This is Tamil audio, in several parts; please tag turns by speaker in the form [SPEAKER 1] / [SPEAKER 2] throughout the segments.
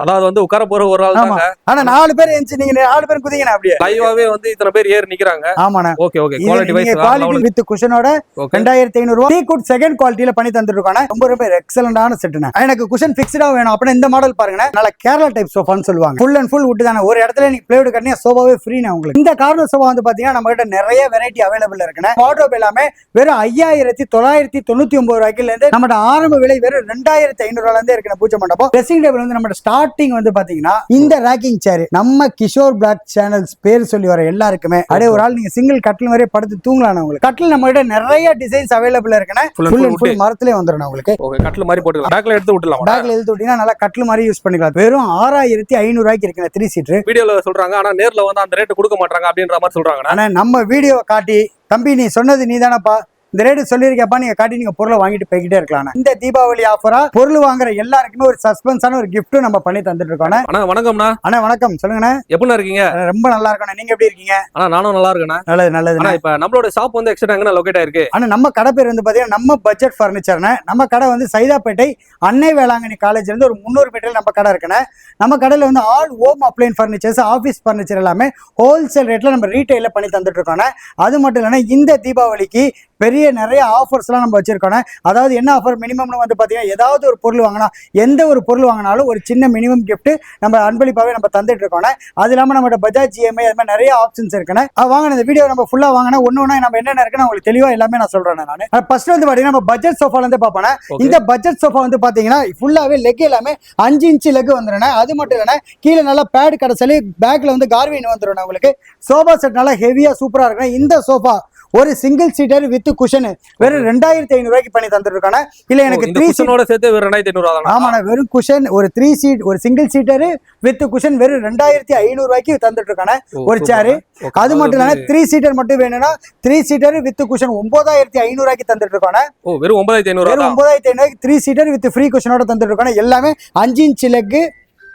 [SPEAKER 1] அதாவது வந்து உட்கார போற ஒரு ஆள் தாங்க.
[SPEAKER 2] ஆனா 4 பேர் எஞ்சி நீங்க 4 பேர் குதிங்கண்ணா அப்படியே
[SPEAKER 1] லைவாவே வந்து இத்தனை பேர் ஏறி நிக்கிறாங்க.
[SPEAKER 2] ஆமாண்ணா.
[SPEAKER 1] Okay okay. Quality wise
[SPEAKER 2] quality with குஷனோட 2500 ரூபாய் டீ குட் செகண்ட் குவாலிட்டில பண்ணி தந்துருக்கானே. ரொம்ப ரொம்ப எக்ஸலண்டான செட்னா. எனக்கு குஷன் ஃபிக்ஸ்டா வேணும் அப்படினா இந்த மாடல் பாருங்க. நல்ல கேரளா டைப் சோஃபான்னு சொல்லுவாங்க. ஃபுல் அண்ட் ஃபுல் வுட் தானே. ஒரு இடத்துல நீங்க பிளேவுட் கட்டினா சோஃபாவே ஃப்ரீனா உங்களுக்கு. இந்த கார்னர் சோஃபா வந்து பாத்தீங்கன்னா நம்ம கிட்ட நிறைய வெரைட்டி அவைலபிள் இருக்குண்ணே. வார்ட்ரோப் எல்லாமே வெறும் 5999 ரூபாய்க்குல இருந்து நம்ம ஆரம்ப விலை வெறும் 2500 ரூபாயில இருந்தே இருக்கு. பூஜை மண்டபம் ட்ரெஸ்ஸிங் டேபிள் வந்து நம்ம ஸ்டார்டிங் வந்து பாத்தீங்கன்னா இந்த ராக்கிங் சேர் நம்ம கிஷோர் பிளாக் சேனல்ஸ் பேர் சொல்லி வர எல்லாருக்குமே அப்படியே ஒரு ஆள் நீங்க சிங்கிள் கட்டில் மாதிரியே படுத்து தூங்கலாம். உங்களுக்கு கட்டில் நம்ம கிட்ட நிறைய டிசைன்ஸ் அவைலபிள் இருக்குண்ணே. ஃபுல் அண்ட் ஃபுல் மரத்திலே வந்துரும் உங்களுக்கு.
[SPEAKER 1] ஓகே. கட்டில் மாதிரி போட்டுக்கலாம். பேக்ல எடுத்து விட்டுலாம்.
[SPEAKER 2] பேக்ல எடுத்து விட்டீங்கன்னா நல்லா கட்டில் மாதிரி யூஸ் பண்ணிக்கலாம். வெறும் 6500 ரூபாய்க்கு இருக்குண்ணே 3 சீட்டர்.
[SPEAKER 1] வீடியோல சொல்றாங்க ஆனா நேர்ல வந்து அந்த ரேட் கொடுக்க மாட்டாங்க அப்படின்ற மாதிரி சொல்றாங்க.
[SPEAKER 2] ஆனா நம்ம வீடியோ காட்டி தம்பி நீ சொன்னது நீதானப்பா இந்த ரேட்டு சொல்லியிருக்கப்பா நீங்க காட்டி நீங்க பொருளை வாங்கிட்டு போய்கிட்டே இருக்கலாம். இந்த தீபாவளி ஆஃபரா பொருள் வாங்குற எல்லாருக்குமே ஒரு சஸ்பென்ஸான ஒரு கிஃப்ட்டும் நம்ம பண்ணி தந்துட்டு இருக்கோம்.
[SPEAKER 1] அண்ணா வணக்கம்ண்ணா.
[SPEAKER 2] அண்ணா வணக்கம். சொல்லுங்கண்ணா.
[SPEAKER 1] எப்படி இருக்கீங்க?
[SPEAKER 2] ரொம்ப நல்லா இருக்கேன். நீங்க எப்படி இருக்கீங்க?
[SPEAKER 1] அண்ணா நானும் நல்லா இருக்கேன்.
[SPEAKER 2] நல்லது நல்லது.
[SPEAKER 1] ஆனா இப்ப நம்மளோட ஷாப் வந்து எக்ஸ்ட்ரா எங்க லொகேட் ஆயிருக்கு?
[SPEAKER 2] ஆனா நம்ம கடை பேர் வந்து பாத்தீங்கன்னா நம்ம பட்ஜெட் பர்னிச்சர்னா. நம்ம கடை வந்து சைதாப்பேட்டை அன்னை வேளாங்கண்ணி காலேஜ்ல இருந்து ஒரு 300 மீட்டர்ல நம்ம கடை இருக்குண்ணே. நம்ம கடையில வந்து all home appliances furnitures office furniture எல்லாமே ஹோல்சேல் ரேட்ல நம்ம ரீட்டைல பண்ணி தந்துட்டு இருக்கோம். அது மட்டும் இல்லைன்னா இந்த தீபாவளிக்கு பெரிய நிறைய ஆஃபர்ஸ்லாம் நம்ம வச்சிருக்கோம். அதாவது என்ன ஆஃபர் மினிமம்னு வந்து பார்த்தீங்கன்னா ஏதாவது ஒரு பொருள் வாங்கினா எந்த ஒரு பொருள் வாங்கினாலும் ஒரு சின்ன மினிமம் கிஃப்ட் நம்ம அன்பளிப்பாகவே நம்ம தந்துட்டு இருக்கோம். அது இல்லாமல் நம்மளோட பஜாஜ் இஎம்ஐ அது மாதிரி நிறைய ஆப்ஷன்ஸ் இருக்குன்னு வாங்கின இந்த வீடியோ நம்ம ஃபுல்லாக வாங்கினா ஒன்று நம்ம என்னென்ன இருக்குன்னு உங்களுக்கு தெளிவாக எல்லாமே நான் சொல்கிறேன். நான் ஃபர்ஸ்ட் வந்து பார்த்தீங்கன்னா நம்ம பட்ஜெட் சோஃபாலேருந்து பார்ப்போம். இந்த பட்ஜெட் சோஃபா வந்து பார்த்தீங்கன்னா ஃபுல்லாகவே லெக் எல்லாமே 5 இன்ச்சு லெக் வந்துடுறேன். அது மட்டும் இல்லைன்னா கீழே நல்லா பேட் கடைசலி பேக்கில் வந்து கார்வின் வந்துடும். உங்களுக்கு சோஃபா செட் நல்லா ஹெவியாக சூப்பராக இருக்குன்னா இந்த சோஃபா ஒரு சிங்கிள் சீட்டர் வித் குஷன் வெறும் 2500 ரூபாய்க்கு பண்ணி தந்துருக்கானே. இல்ல எனக்கு 3 சீட்டோட சேர்த்து வெறும் 2500 தான். ஆமாண்ணா. வெறும் குஷன் ஒரு 3 சீட் ஒரு சிங்கிள் சீட்டர் வித் குஷன் வெறும் 2500 ரூபாய்க்கு தந்துட்டு இருக்கானே ஒரு சேரு. அது மட்டும் இல்ல 3 சீட்டர் மட்டும் வேணும்னா 3 சீட்டர் வித் குஷன் 9500 ரூபாய்க்கு தந்துட்டு இருக்கானே.
[SPEAKER 1] வெறும் 9500
[SPEAKER 2] வெறும் 9500 ரூபாய்க்கு 3 சீட்டர் வித் ஃப்ரீ குஷனோட தந்துட்டு இருக்கானே. எல்லாமே 5 இன்ச் லெக்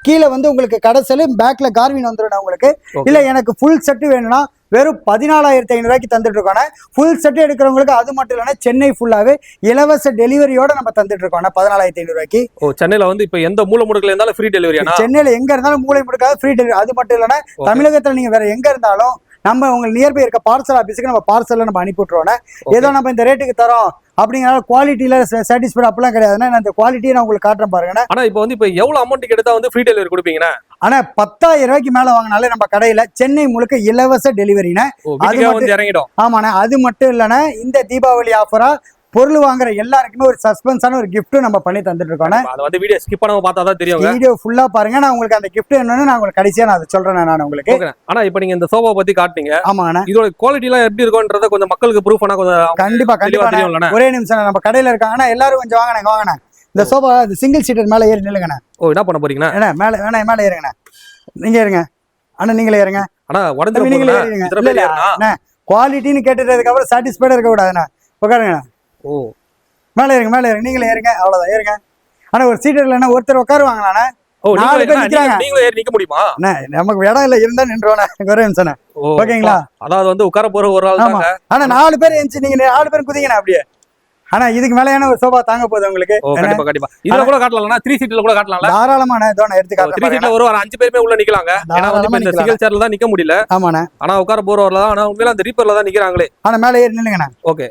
[SPEAKER 2] கீழே வந்து உங்களுக்கு கடைசல் பேக்ல கார்வின் வந்துடும் உங்களுக்கு. இல்ல எனக்கு ஃபுல் செட் வேணும்னா வெறும் 14500 ரூபாய்க்கு தந்துட்டு இருக்கோம். ஃபுல் செட் எடுக்கிறவங்களுக்கு அது மட்டும் இல்லைன்னா சென்னை ஃபுல்லாவே இலவச டெலிவரியோட நம்ம தந்துட்டு இருக்கோம் 14500 ரூபாய்க்கு.
[SPEAKER 1] சென்னையில வந்து இப்ப எந்த மூலை முடுக்கல இருந்தாலும் ஃப்ரீ டெலிவரி.
[SPEAKER 2] சென்னையில எங்க இருந்தாலும் மூலை முடுக்காத ஃப்ரீ டெலிவரி. அது மட்டும் இல்லைன்னா தமிழகத்துல நீங்க வேற எங்க இருந்தாலும் நம்ம உங்களுக்கு நியர்பை இருக்க பார்சல் ஆஃபீஸுக்கு நம்ம பார்சல்ல நம்ம அனுப்பி விட்டுருவோம். ஏதோ நம்ம இந்த ரேட்டுக்கு தரோம் அப்படிங்கிற குவாலிட்டியில சாட்டிஸ்ஃபைட் அப்படிலாம் கிடையாதுன்னா நான் இந்த குவாலிட்டியை நான் உங்களுக்கு காட்டுறேன் பாருங்க.
[SPEAKER 1] ஆனா இப்போ வந்து இப்போ எவ்வளவு அமௌண்ட் எடுத்தா வந்து ஃப்ரீ டெலிவரி கொடுப்பீங்கன்னா?
[SPEAKER 2] ஆனா 10000 ரூபாய்க்கு மேல வாங்கினாலே நம்ம கடையில சென்னை முழுக்க இலவச டெலிவரினா அது மட்டும் இறங்கிடும். ஆமாண்ணா. அது மட்டும் இல்லைன்னா இந்த தீபாவளி ஆஃபரா பொருள் வாங்குற எல்லாருக்குமே ஒரு சஸ்பென்ஸான ஒரு கிஃப்ட்டும் நம்ம பண்ணி தந்துட்டு இருக்கோம்.
[SPEAKER 1] அது வந்து வீடியோ ஸ்கிப் பண்ணாம பார்த்தா தான் தெரியும்.
[SPEAKER 2] வீடியோ ஃபுல்லா பாருங்க. நான் உங்களுக்கு அந்த கிஃப்ட் என்னன்னு நான் உங்களுக்கு கடைசியா நான் அதை சொல்றேன் நான் உங்களுக்கு.
[SPEAKER 1] ஆனா இப்போ நீங்க இந்த சோஃபா பத்தி காட்டுனீங்க.
[SPEAKER 2] ஆமாண்ணா.
[SPEAKER 1] இதோட குவாலிட்டி எல்லாம் எப்படி இருக்கும்ன்றத கொஞ்சம் மக்களுக்கு ப்ரூஃப் பண்ணா கொஞ்சம்
[SPEAKER 2] கண்டிப்பா தெரியும். ஒரே நிமிஷம் நம்ம கடையில இருக்காங்கன்னா எல்லாரும் கொஞ்சம் வாங்கினேன். இந்த சோஃபா சிங்கிள் சீட்டர் மேல ஏறி நில்லுங்கண்ணா.
[SPEAKER 1] என்ன பண்ண போறீங்கன்னா?
[SPEAKER 2] என்ன மேல ஏறுங்கண்ணா. நீங்க ஏறுங்க அண்ணா. நீங்களே ஏறுங்க
[SPEAKER 1] அண்ணா. உடஞ்சு
[SPEAKER 2] நீங்களே ஏறுங்க. குவாலிட்டின்னு கேட்டுட்டதுக்கு அப்புறம் சாட்டிஸ்ஃபைடா இருக்க கூடாதுண்ணா. உட்காருங்கண்ணா. மேல ஏறுங்க நீங்களே ஏறுங்க. அவ்வளவுதான் ஏறுங்க. ஆனா ஒரு சீட்டர் இல்லைன்னா ஒருத்தர் உட்காருவாங்களாண்ணா.
[SPEAKER 1] நிக்க முடியுமா?
[SPEAKER 2] நமக்கு இடம் இல்ல இருந்தா நின்றுவானே. ஒரே நிமிஷம். ஓகேங்களா?
[SPEAKER 1] அதாவது வந்து உட்கார போற ஒரு ஆள்.
[SPEAKER 2] ஆனா 4 பேர் எஞ்சி நீங்க 4 பேர் குதிங்கண்ணா அப்படியே. ஆனா இதுக்கு மேலையான ஒரு சோபா தாங்க போகுது உங்களுக்கு.
[SPEAKER 1] கண்டிப்பா இதுல கூட காட்டலாம். 3 சீட்ல கூட காட்டலாம்.
[SPEAKER 2] தாராளமான இதோட எடுத்துக்காட்டு.
[SPEAKER 1] 3 சீட்ல ஒரு 5 பேருமே உள்ள நிக்கலாங்க. ஏன்னா வந்து இந்த சிங்கிள் சேர்ல தான் நிக்க முடியல.
[SPEAKER 2] ஆமாண்ணா.
[SPEAKER 1] ஆனா உட்கார போறவர்ல தான். ஆனா உண்மையில அந்த ரீப்பர்ல தான் நிக்கிறாங்களே.
[SPEAKER 2] ஆனா மேல ஏறி நில்லுங்கண்ணா.
[SPEAKER 1] ஓகே.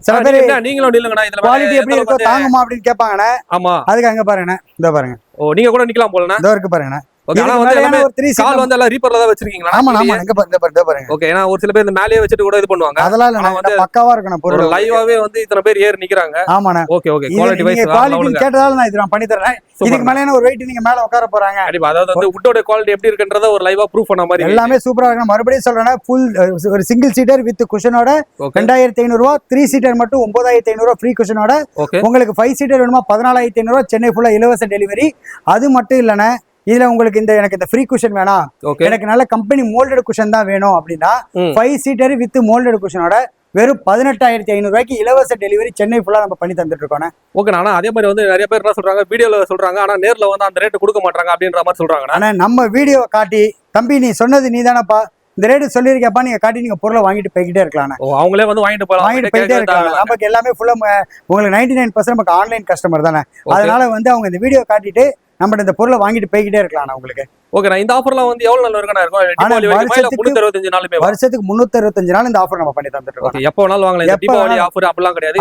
[SPEAKER 2] சில பேர்
[SPEAKER 1] நீங்களும் நில்லுங்கண்ணா. இதுல
[SPEAKER 2] குவாலிட்டி எப்படி இருக்கோ தாங்குமா அப்படின்னு கேட்பாங்கண்ணா.
[SPEAKER 1] ஆமா.
[SPEAKER 2] அதுக்கு அங்க பாருங்கண்ணா. இதோ பாருங்க.
[SPEAKER 1] நீங்க கூட நிக்கலாம் போலண்ணா.
[SPEAKER 2] இதோ இருக்கு பாருங்கண்ணா.
[SPEAKER 1] கால் வந்து எல்லாம் ரீப்பர்ல தான் வச்சிருக்கீங்களா?
[SPEAKER 2] ஆமா ஆமா. இங்க பாருங்க.
[SPEAKER 1] ஓகே. ஏன்னா ஒரு சில பேர் இந்த மேலேயே வச்சிட்டு கூட இது பண்ணுவாங்க.
[SPEAKER 2] அதெல்லாம் இல்ல வந்து பக்காவா இருக்கணும் பொருள்.
[SPEAKER 1] லைவாவே வந்து இத்தனை பேர் ஏறி நிக்கறாங்க.
[SPEAKER 2] ஆமாண்ணா.
[SPEAKER 1] Okay okay. Quality wise
[SPEAKER 2] quality கேட்டதால நான் இது நான் பண்ணி தரேன். இதுக்கு மேலையான ஒரு வெயிட் நீங்க மேல உட்கார போறாங்க.
[SPEAKER 1] கண்டிப்பா. அதாவது வந்து வுட்டோட குவாலிட்டி எப்படி இருக்குன்றத ஒரு லைவா ப்ரூஃப் பண்ண மாதிரி
[SPEAKER 2] எல்லாமே சூப்பரா இருக்கு. மறுபடியும் சொல்றேன்னா ஃபுல் ஒரு சிங்கிள் சீட்டர் வித் குஷனோட 2500 ரூபாய். 3 சீட்டர் மட்டும் 9500 ரூபாய் ஃப்ரீ குஷனோட. உங்களுக்கு 5 சீட்டர் வேணுமா 14500 ரூபாய் சென்னை ஃபுல்லா இலவச டெலிவரி. அது மட்டும் இல்லைன்னா இதுல உங்களுக்கு எனக்கு இந்த ஃப்ரீ குஷன் வேணாம், எனக்கு நல்ல கம்பெனி மோல்டட் குஷன் தான் வேணும் அப்படின்னா 5 சீட்டர் வித் மோல்டட் குஷனோட வெறும் 18500 ரூபாய்க்கு இலவச டெலிவரி சென்னை ஃபுல்லா நம்ம பண்ணி தந்துட்டு இருக்கோம்.
[SPEAKER 1] ஓகே. ஆனா அதே மாதிரி வந்து நிறைய பேர் என்ன சொல்றாங்க, வீடியோல சொல்றாங்க ஆனா நேர்ல வந்து அந்த ரேட் கொடுக்க மாட்டாங்க அப்படின்ற மாதிரி சொல்றாங்க.
[SPEAKER 2] ஆனா நம்ம வீடியோ காட்டி தம்பி நீ சொன்னது நீதானப்பா இந்த ரேட்டு சொல்லியிருக்கப்பா நீங்க காட்டி நீங்க பொருளை வாங்கிட்டு போய்கிட்டே இருக்கலாம்.
[SPEAKER 1] அவங்களே வந்து வாங்கிட்டு
[SPEAKER 2] போயிட்டே இருக்காங்க. நமக்கு எல்லாமே ஃபுல்லா உங்களுக்கு 99% நமக்கு ஆன்லைன் கஸ்டமர் தானே. அதனால வந்து அவங்க இந்த வீடியோ காட்டிட்டு நம்ம இந்த பொருளை வாங்கிட்டு போய்கிட்டே இருக்கலாம் உங்களுக்கு.
[SPEAKER 1] ஓகே, இந்த ஆஃபர்லாம் வந்து எவ்வளவு நாள் வரைக்கும் இருக்கும்? தீபாவளி வரைக்கும் இல்ல 365 நாளுமே?
[SPEAKER 2] வருஷத்துக்கு 365 நாள் இந்த ஆஃபர் நம்ம பண்ணி தந்துட்டு இருக்கோம்.
[SPEAKER 1] எப்ப வேணாலும் வாங்கலாம். இந்த தீபாவளி ஆஃபர் அப்பலாம் கிடையாது.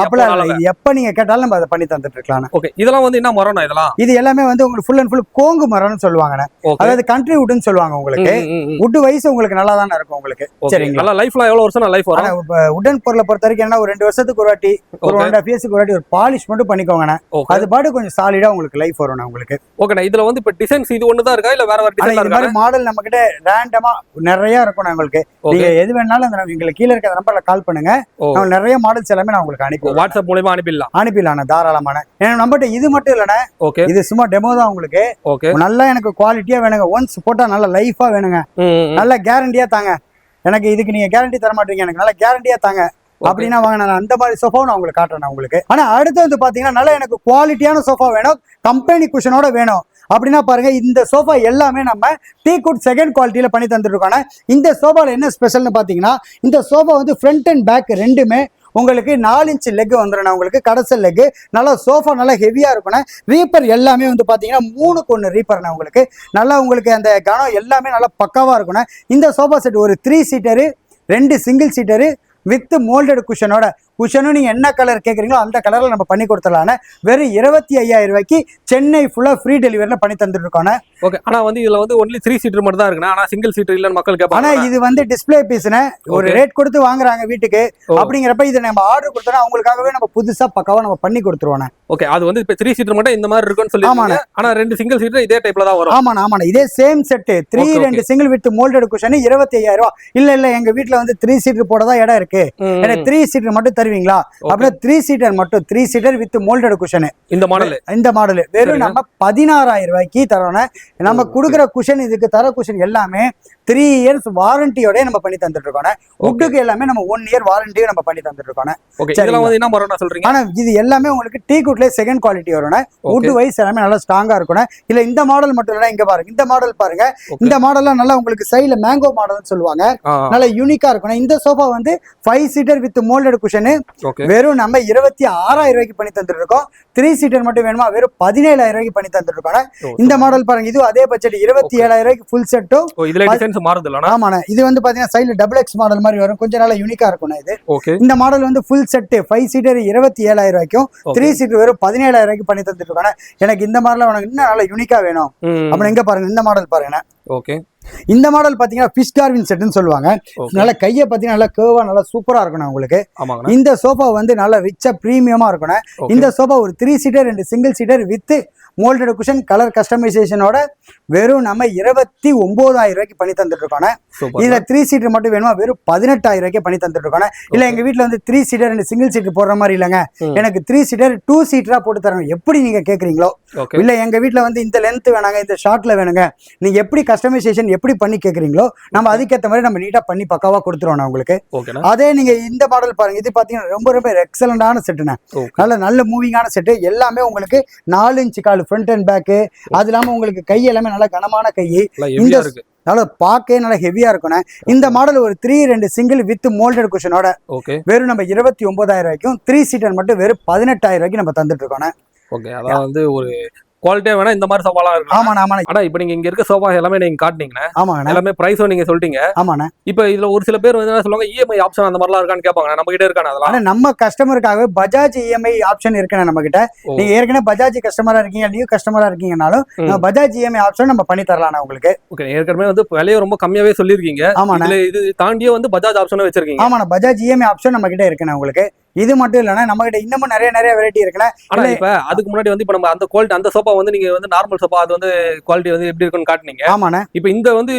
[SPEAKER 2] எப்ப நீங்க கேட்டாலும் நம்ம அதை பண்ணி தந்துட்டு இருக்கலாம்.
[SPEAKER 1] ஓகே, இதெல்லாம் வந்து என்ன மரம்னா இதெல்லாம்?
[SPEAKER 2] இது எல்லாமே வந்து உங்களுக்கு ஃபுல் அண்ட் ஃபுல் கோங்கு மரம்னு சொல்லுவாங்க. அதாவது கண்ட்ரி வுட்னு சொல்லுவாங்க. உங்களுக்கு வுட் வைஸ் உங்களுக்கு நல்லா தானே இருக்கும் உங்களுக்கு. சரிங்களா?
[SPEAKER 1] நல்லா லைஃப்ல எவ்வளவு வருஷம் லைஃப் வரும்?
[SPEAKER 2] உடன் பொருளை பொறுத்த வரைக்கும் என்ன ஒரு 2 வருஷத்துக்கு ஒரு வாட்டி, ஒரு 1.5 இயர்ஸ்க்கு ஒரு வாட்டி ஒரு பாலிஷ் மட்டும் பண்ணிக்கோங்க. அது பாட்டு கொஞ்சம் சாலிடா உங்களுக்கு லைஃப் வரும் உங்களுக்கு.
[SPEAKER 1] ஓகே, இதுல வந்து இப்ப டிசைன்ஸ் இது ஒண்ணு தான் இருக்கா இல்ல வேற வேற டிசைன் இருக்கா?
[SPEAKER 2] மாடல் நம்ம கிட்ட ரேண்டமா நிறைய இருக்கும் உங்களுக்கு. நீங்க எது வேணாலும் அந்த எங்களுக்கு கீழ இருக்க நம்பர்ல கால் பண்ணுங்க. நம்ம நிறைய மாடல்ஸ் எல்லாமே நான் உங்களுக்கு அனுப்புவோம்.
[SPEAKER 1] வாட்ஸ்அப் மூலமா அனுப்பிடலாம்
[SPEAKER 2] தாராளமான. ஏன்னா நம்மகிட்ட இது மட்டும் இல்லைண்ணே, இது சும்மா டெமோ தான் உங்களுக்கு. நல்லா எனக்கு குவாலிட்டியா வேணுங்க, ஒன்ஸ் போட்டா நல்ல லைஃபா வேணுங்க, நல்ல கேரண்டியா தாங்க. எனக்கு இதுக்கு நீங்க கேரண்டி தர மாட்டீங்க, எனக்கு நல்ல கேரண்டியா தாங்க அப்படின்னா வாங்க, நான் அந்த மாதிரி சோஃபாவும் நான் உங்களுக்கு காட்டுறேன் உங்களுக்கு. ஆனா அடுத்து வந்து பாத்தீங்கன்னா நல்லா எனக்கு குவாலிட்டியான சோஃபா வேணும், கம்பெனி குஷனோட வேணும் அப்படின்னா பாருங்க, இந்த சோஃபா எல்லாமே நம்ம டீக்வுட் செகண்ட் குவாலிட்டியில பண்ணி தந்துட்டு இருக்கோம். இந்த சோஃபால என்ன ஸ்பெஷல்னு பாத்தீங்கன்னா, இந்த சோஃபா வந்து ஃப்ரண்ட் அண்ட் பேக் ரெண்டுமே உங்களுக்கு 4 இன்ச் லெக் வந்துடும். உங்களுக்கு கடைசல் லெக், நல்லா சோஃபா நல்லா ஹெவியா இருக்கணும். ரீப்பர் எல்லாமே வந்து பாத்தீங்கன்னா 3க்கு 1 ரீப்பர்னா உங்களுக்கு. நல்லா உங்களுக்கு அந்த கனம் எல்லாமே நல்லா பக்காவா இருக்கணும். இந்த சோஃபா செட் ஒரு 3 seater, 2 single seater with moulded குஷனோட. குஷனும் நீங்க என்ன கலர் கேட்குறீங்களோ அந்த கலரில் நம்ம பண்ணி கொடுத்துடலான்னு வெறும் 25,000 ரூபாய்க்கு சென்னை ஃபுல்லா ஃப்ரீ டெலிவரியில் பண்ணி தந்துட்டு இருக்கோம்.
[SPEAKER 1] ஓகே, ஆனா வந்து இதுல வந்து ஒன்லி 3 சீட்டர் மட்டும் தான் இருக்குன்னா, ஆனா சிங்கிள் சீட்டர் இல்லன்னு மக்கள் கேட்பாங்க.
[SPEAKER 2] ஆனா இது வந்து டிஸ்பிளே பீஸ்னு ஒரு ரேட் கொடுத்து வாங்குறாங்க வீட்டுக்கு. அப்படிங்கிறப்ப இதை நம்ம ஆர்டர் கொடுத்தோம்னா அவங்களுக்காகவே நம்ம புதுசா பக்காவா நம்ம பண்ணி கொடுத்துருவோம்.
[SPEAKER 1] ஓகே, அது வந்து இப்ப 3 சீட்டர் மட்டும் இந்த மாதிரி இருக்குன்னு சொல்லி. ஆமா, ஆனா 2 சிங்கிள் சீட்டர் இதே டைப்ல தான் வரும்.
[SPEAKER 2] ஆமா, இதே same set 3 2 single with moulded cushion 25,000 ரூபாய். இல்ல எங்க வீட்டுல வந்து 3 சீட்டர் போடதான் இடம் இருக்கு, எனக்கு 3 சீட்டர் மட்டும் தருவீங்களா? 3 சீட்டர் மட்டும் 3 சீட்டர் வித் மோல்டட் குஷன். இந்த மாடல் வெறும் நம்ம 16,000 ரூபாய்க்கு தரோம். நம்ம கொடுக்குற குஷன், இதுக்கு தர குஷன் எல்லாமே 3 இயர்ஸ் வாரண்டியோட நம்ம பண்ணி தந்துட்டு இருக்கோம். வுட்டுக்கு எல்லாமே நம்ம 1 இயர் வாரண்டியும் நம்ம பண்ணி தந்துட்டு இருக்கோம். ஆனா இது எல்லாமே உங்களுக்கு டீக்வுட்ல செகண்ட் குவாலிட்டி வரும். வுட் வைஸ் எல்லாமே நல்லா ஸ்ட்ராங்கா இருக்கணும். இல்ல இந்த மாடல் மட்டும் இல்ல, இங்க பாருங்க, இந்த மாடல் பாருங்க. இந்த மாடல்லாம் நல்லா உங்களுக்கு சைடுல மேங்கோ மாடல்னு சொல்லுவாங்க, நல்லா யூனிக்கா இருக்கணும். இந்த சோஃபா வந்து 5 சீட்டர் வித் மோல்டட் குஷன் வெறும் நம்ம 26,000 ரூபாய்க்கு பண்ணி தந்துட்டு இருக்கோம். 3 சீட்டர் மட்டும் வேணுமா வெறும் 17,000 ரூபாய்க்கு பண்ணி தந்துட்டு இருக்கோம். இந்த மாடல் பாருங்க, இது அதே பட்ஜெட் 27,000 ரூபாய்க்கு ஃபுல் செட்டும். ஆமாண்ணா, இது வந்து பாத்தீங்கன்னா சைடுல டபுள் எக்ஸ் மாடல் மாதிரி வரும், கொஞ்சம் நல்லா யூனிக்கா இருக்கும் இது. இந்த மாடல் வந்து ஃபுல் செட் 5 சீட்டர் 27,000 ரூபாய்க்கும் 3 சீட்டர் வெறும் 17,000 ரூபாய்க்கு பண்ணி தந்துட்டு இருக்கோம். எனக்கு இந்த மாடல் உனக்கு இன்னும் நல்லா யூனிக்கா வேணும் அப்படின்னு எங்க பாருங்க, இந்த மாடல் பாருங்க. இந்த மாடல் பாத்தீங்கன்னா ஃபிஷ் கார்விங் செட்னு சொல்லுவாங்க. நல்ல கையை பாத்தீங்கன்னா நல்லா கேர்வா நல்லா சூப்பரா இருக்கணும் உங்களுக்கு. இந்த சோஃபா வந்து நல்லா ரிச்சா பிரீமியமா இருக்கணும். இந்த சோஃபா ஒரு 3 seater 2 single seater with moulded cushion colour கஸ்டமைசேஷனோட வெறும் நம்ம 29,000 ரூபாய்க்கு பண்ணி தந்துட்டு இருக்கோம். இதுல 3 சீட்டர் மட்டும் வேணுமா வெறும் 18,000 ரூபாய்க்கு பண்ணி தந்துட்டு இருக்கோம். இல்ல எங்க வீட்டுல வந்து 3 சீட்டர் 2 சிங்கிள் சீட்டர் போடுற மாதிரி இல்லங்க, எனக்கு 3 சீட்டர் 2 சீட்டரா போட்டு தரணும் எப்படி நீங்க கேக்குறீங்களோ. இல்ல எங்க வீட்டுல வந்து இந்த லென்த் வேணாங்க, இந்த ஷார்ட்ல வேணுங்க, நீங்க எப்படி கஸ்டமைசேஷன் எப்படி பண்ணி கேக்குறீங்களோ நம்ம அதுக்கேற்ற மாதிரி நம்ம நீட்டா பண்ணி பக்காவா கொடுத்துருவோம் உங்களுக்கு. அதே நீங்க இந்த மாடல் பாருங்க, இது பாத்தீங்கன்னா ரொம்ப எக்ஸலண்டான செட்டுண்ணே, நல்ல மூவிங்கான செட்டு. எல்லாமே உங்களுக்கு 4 இன்ச் கால் ஃப்ரண்ட் அண்ட் பேக். அது இல்லாம உங்களுக்கு கை எல்லாமே நல்ல கனமான கை, இந்த நல்லா பாக்கே நல்லா ஹெவியா இருக்கணும். இந்த மாடல் ஒரு 3 2 சிங்கிள் வித் மோல்டட் குஷனோட வெறும் நம்ம 29,000 ரூபாய்க்கும் 3 சீட்டர் மட்டும் வெறும் 18,000 ரூபாய்க்கு நம்ம தந்துட்டு இருக்கோம்.
[SPEAKER 1] ஓகே, அதாவது வந்து ஒரு குவாலிட்டியா வேணா இந்த மாதிரி சோஃபாலாம் இருக்கு.
[SPEAKER 2] ஆமாண்ணா.
[SPEAKER 1] ஆனா இப்போ நீங்க இங்க இருக்க சோஃபா எல்லாமே நீங்க காட்டுனீங்கன்னா எல்லாமே பிரைஸும் நீங்க சொல்லிட்டீங்க.
[SPEAKER 2] ஆமாண்ணா.
[SPEAKER 1] இப்போ இதுல ஒரு சில பேர் வந்து என்ன சொல்லுவாங்க, இஎம்ஐ ஆப்ஷன் அந்த மாதிரிலாம் இருக்கான்னு கேட்பாங்க, நம்ம கிட்ட இருக்கானே அதெல்லாம்?
[SPEAKER 2] ஆனா நம்ம கஸ்டமருக்காக பஜாஜ் இஎம்ஐ ஆப்ஷன் இருக்குண்ணா நம்ம கிட்ட. நீங்க ஏற்கனவே பஜாஜ் கஸ்டமரா இருக்கீங்க, நியூ கஸ்டமரா இருக்கீங்கனாலும் பஜாஜ் இஎம்ஐ ஆப்ஷன் நம்ம பண்ணி தரலாம் உங்களுக்கு.
[SPEAKER 1] ஓகே, ஏற்கனவே வந்து விலையை ரொம்ப கம்மியாவே சொல்லிருக்கீங்க. ஆமாண்ணா. இது தாண்டியே வந்து பஜாஜ் ஆப்ஷனும் வச்சிருக்கீங்க.
[SPEAKER 2] ஆமாண்ணா, பஜாஜ் இஎம்ஐ ஆப்ஷன் நம்ம கிட்ட இருக்குண்ணா உங்களுக்கு. இது மட்டும் இல்லைன்னா நம்ம கிட்ட இன்னமும் நிறைய வெரைட்டி இருக்குண்ணா.
[SPEAKER 1] ஆனா இப்ப அதுக்கு முன்னாடி வந்து இப்ப நம்ம அந்த குவாலிட்டி அந்த சோஃபா வந்து நீங்க வந்து நார்மல் சோஃபா அது வந்து குவாலிட்டி வந்து எப்படி இருக்குன்னு காட்டுனீங்க.
[SPEAKER 2] ஆமாண்ணா.
[SPEAKER 1] இப்ப இந்த வந்து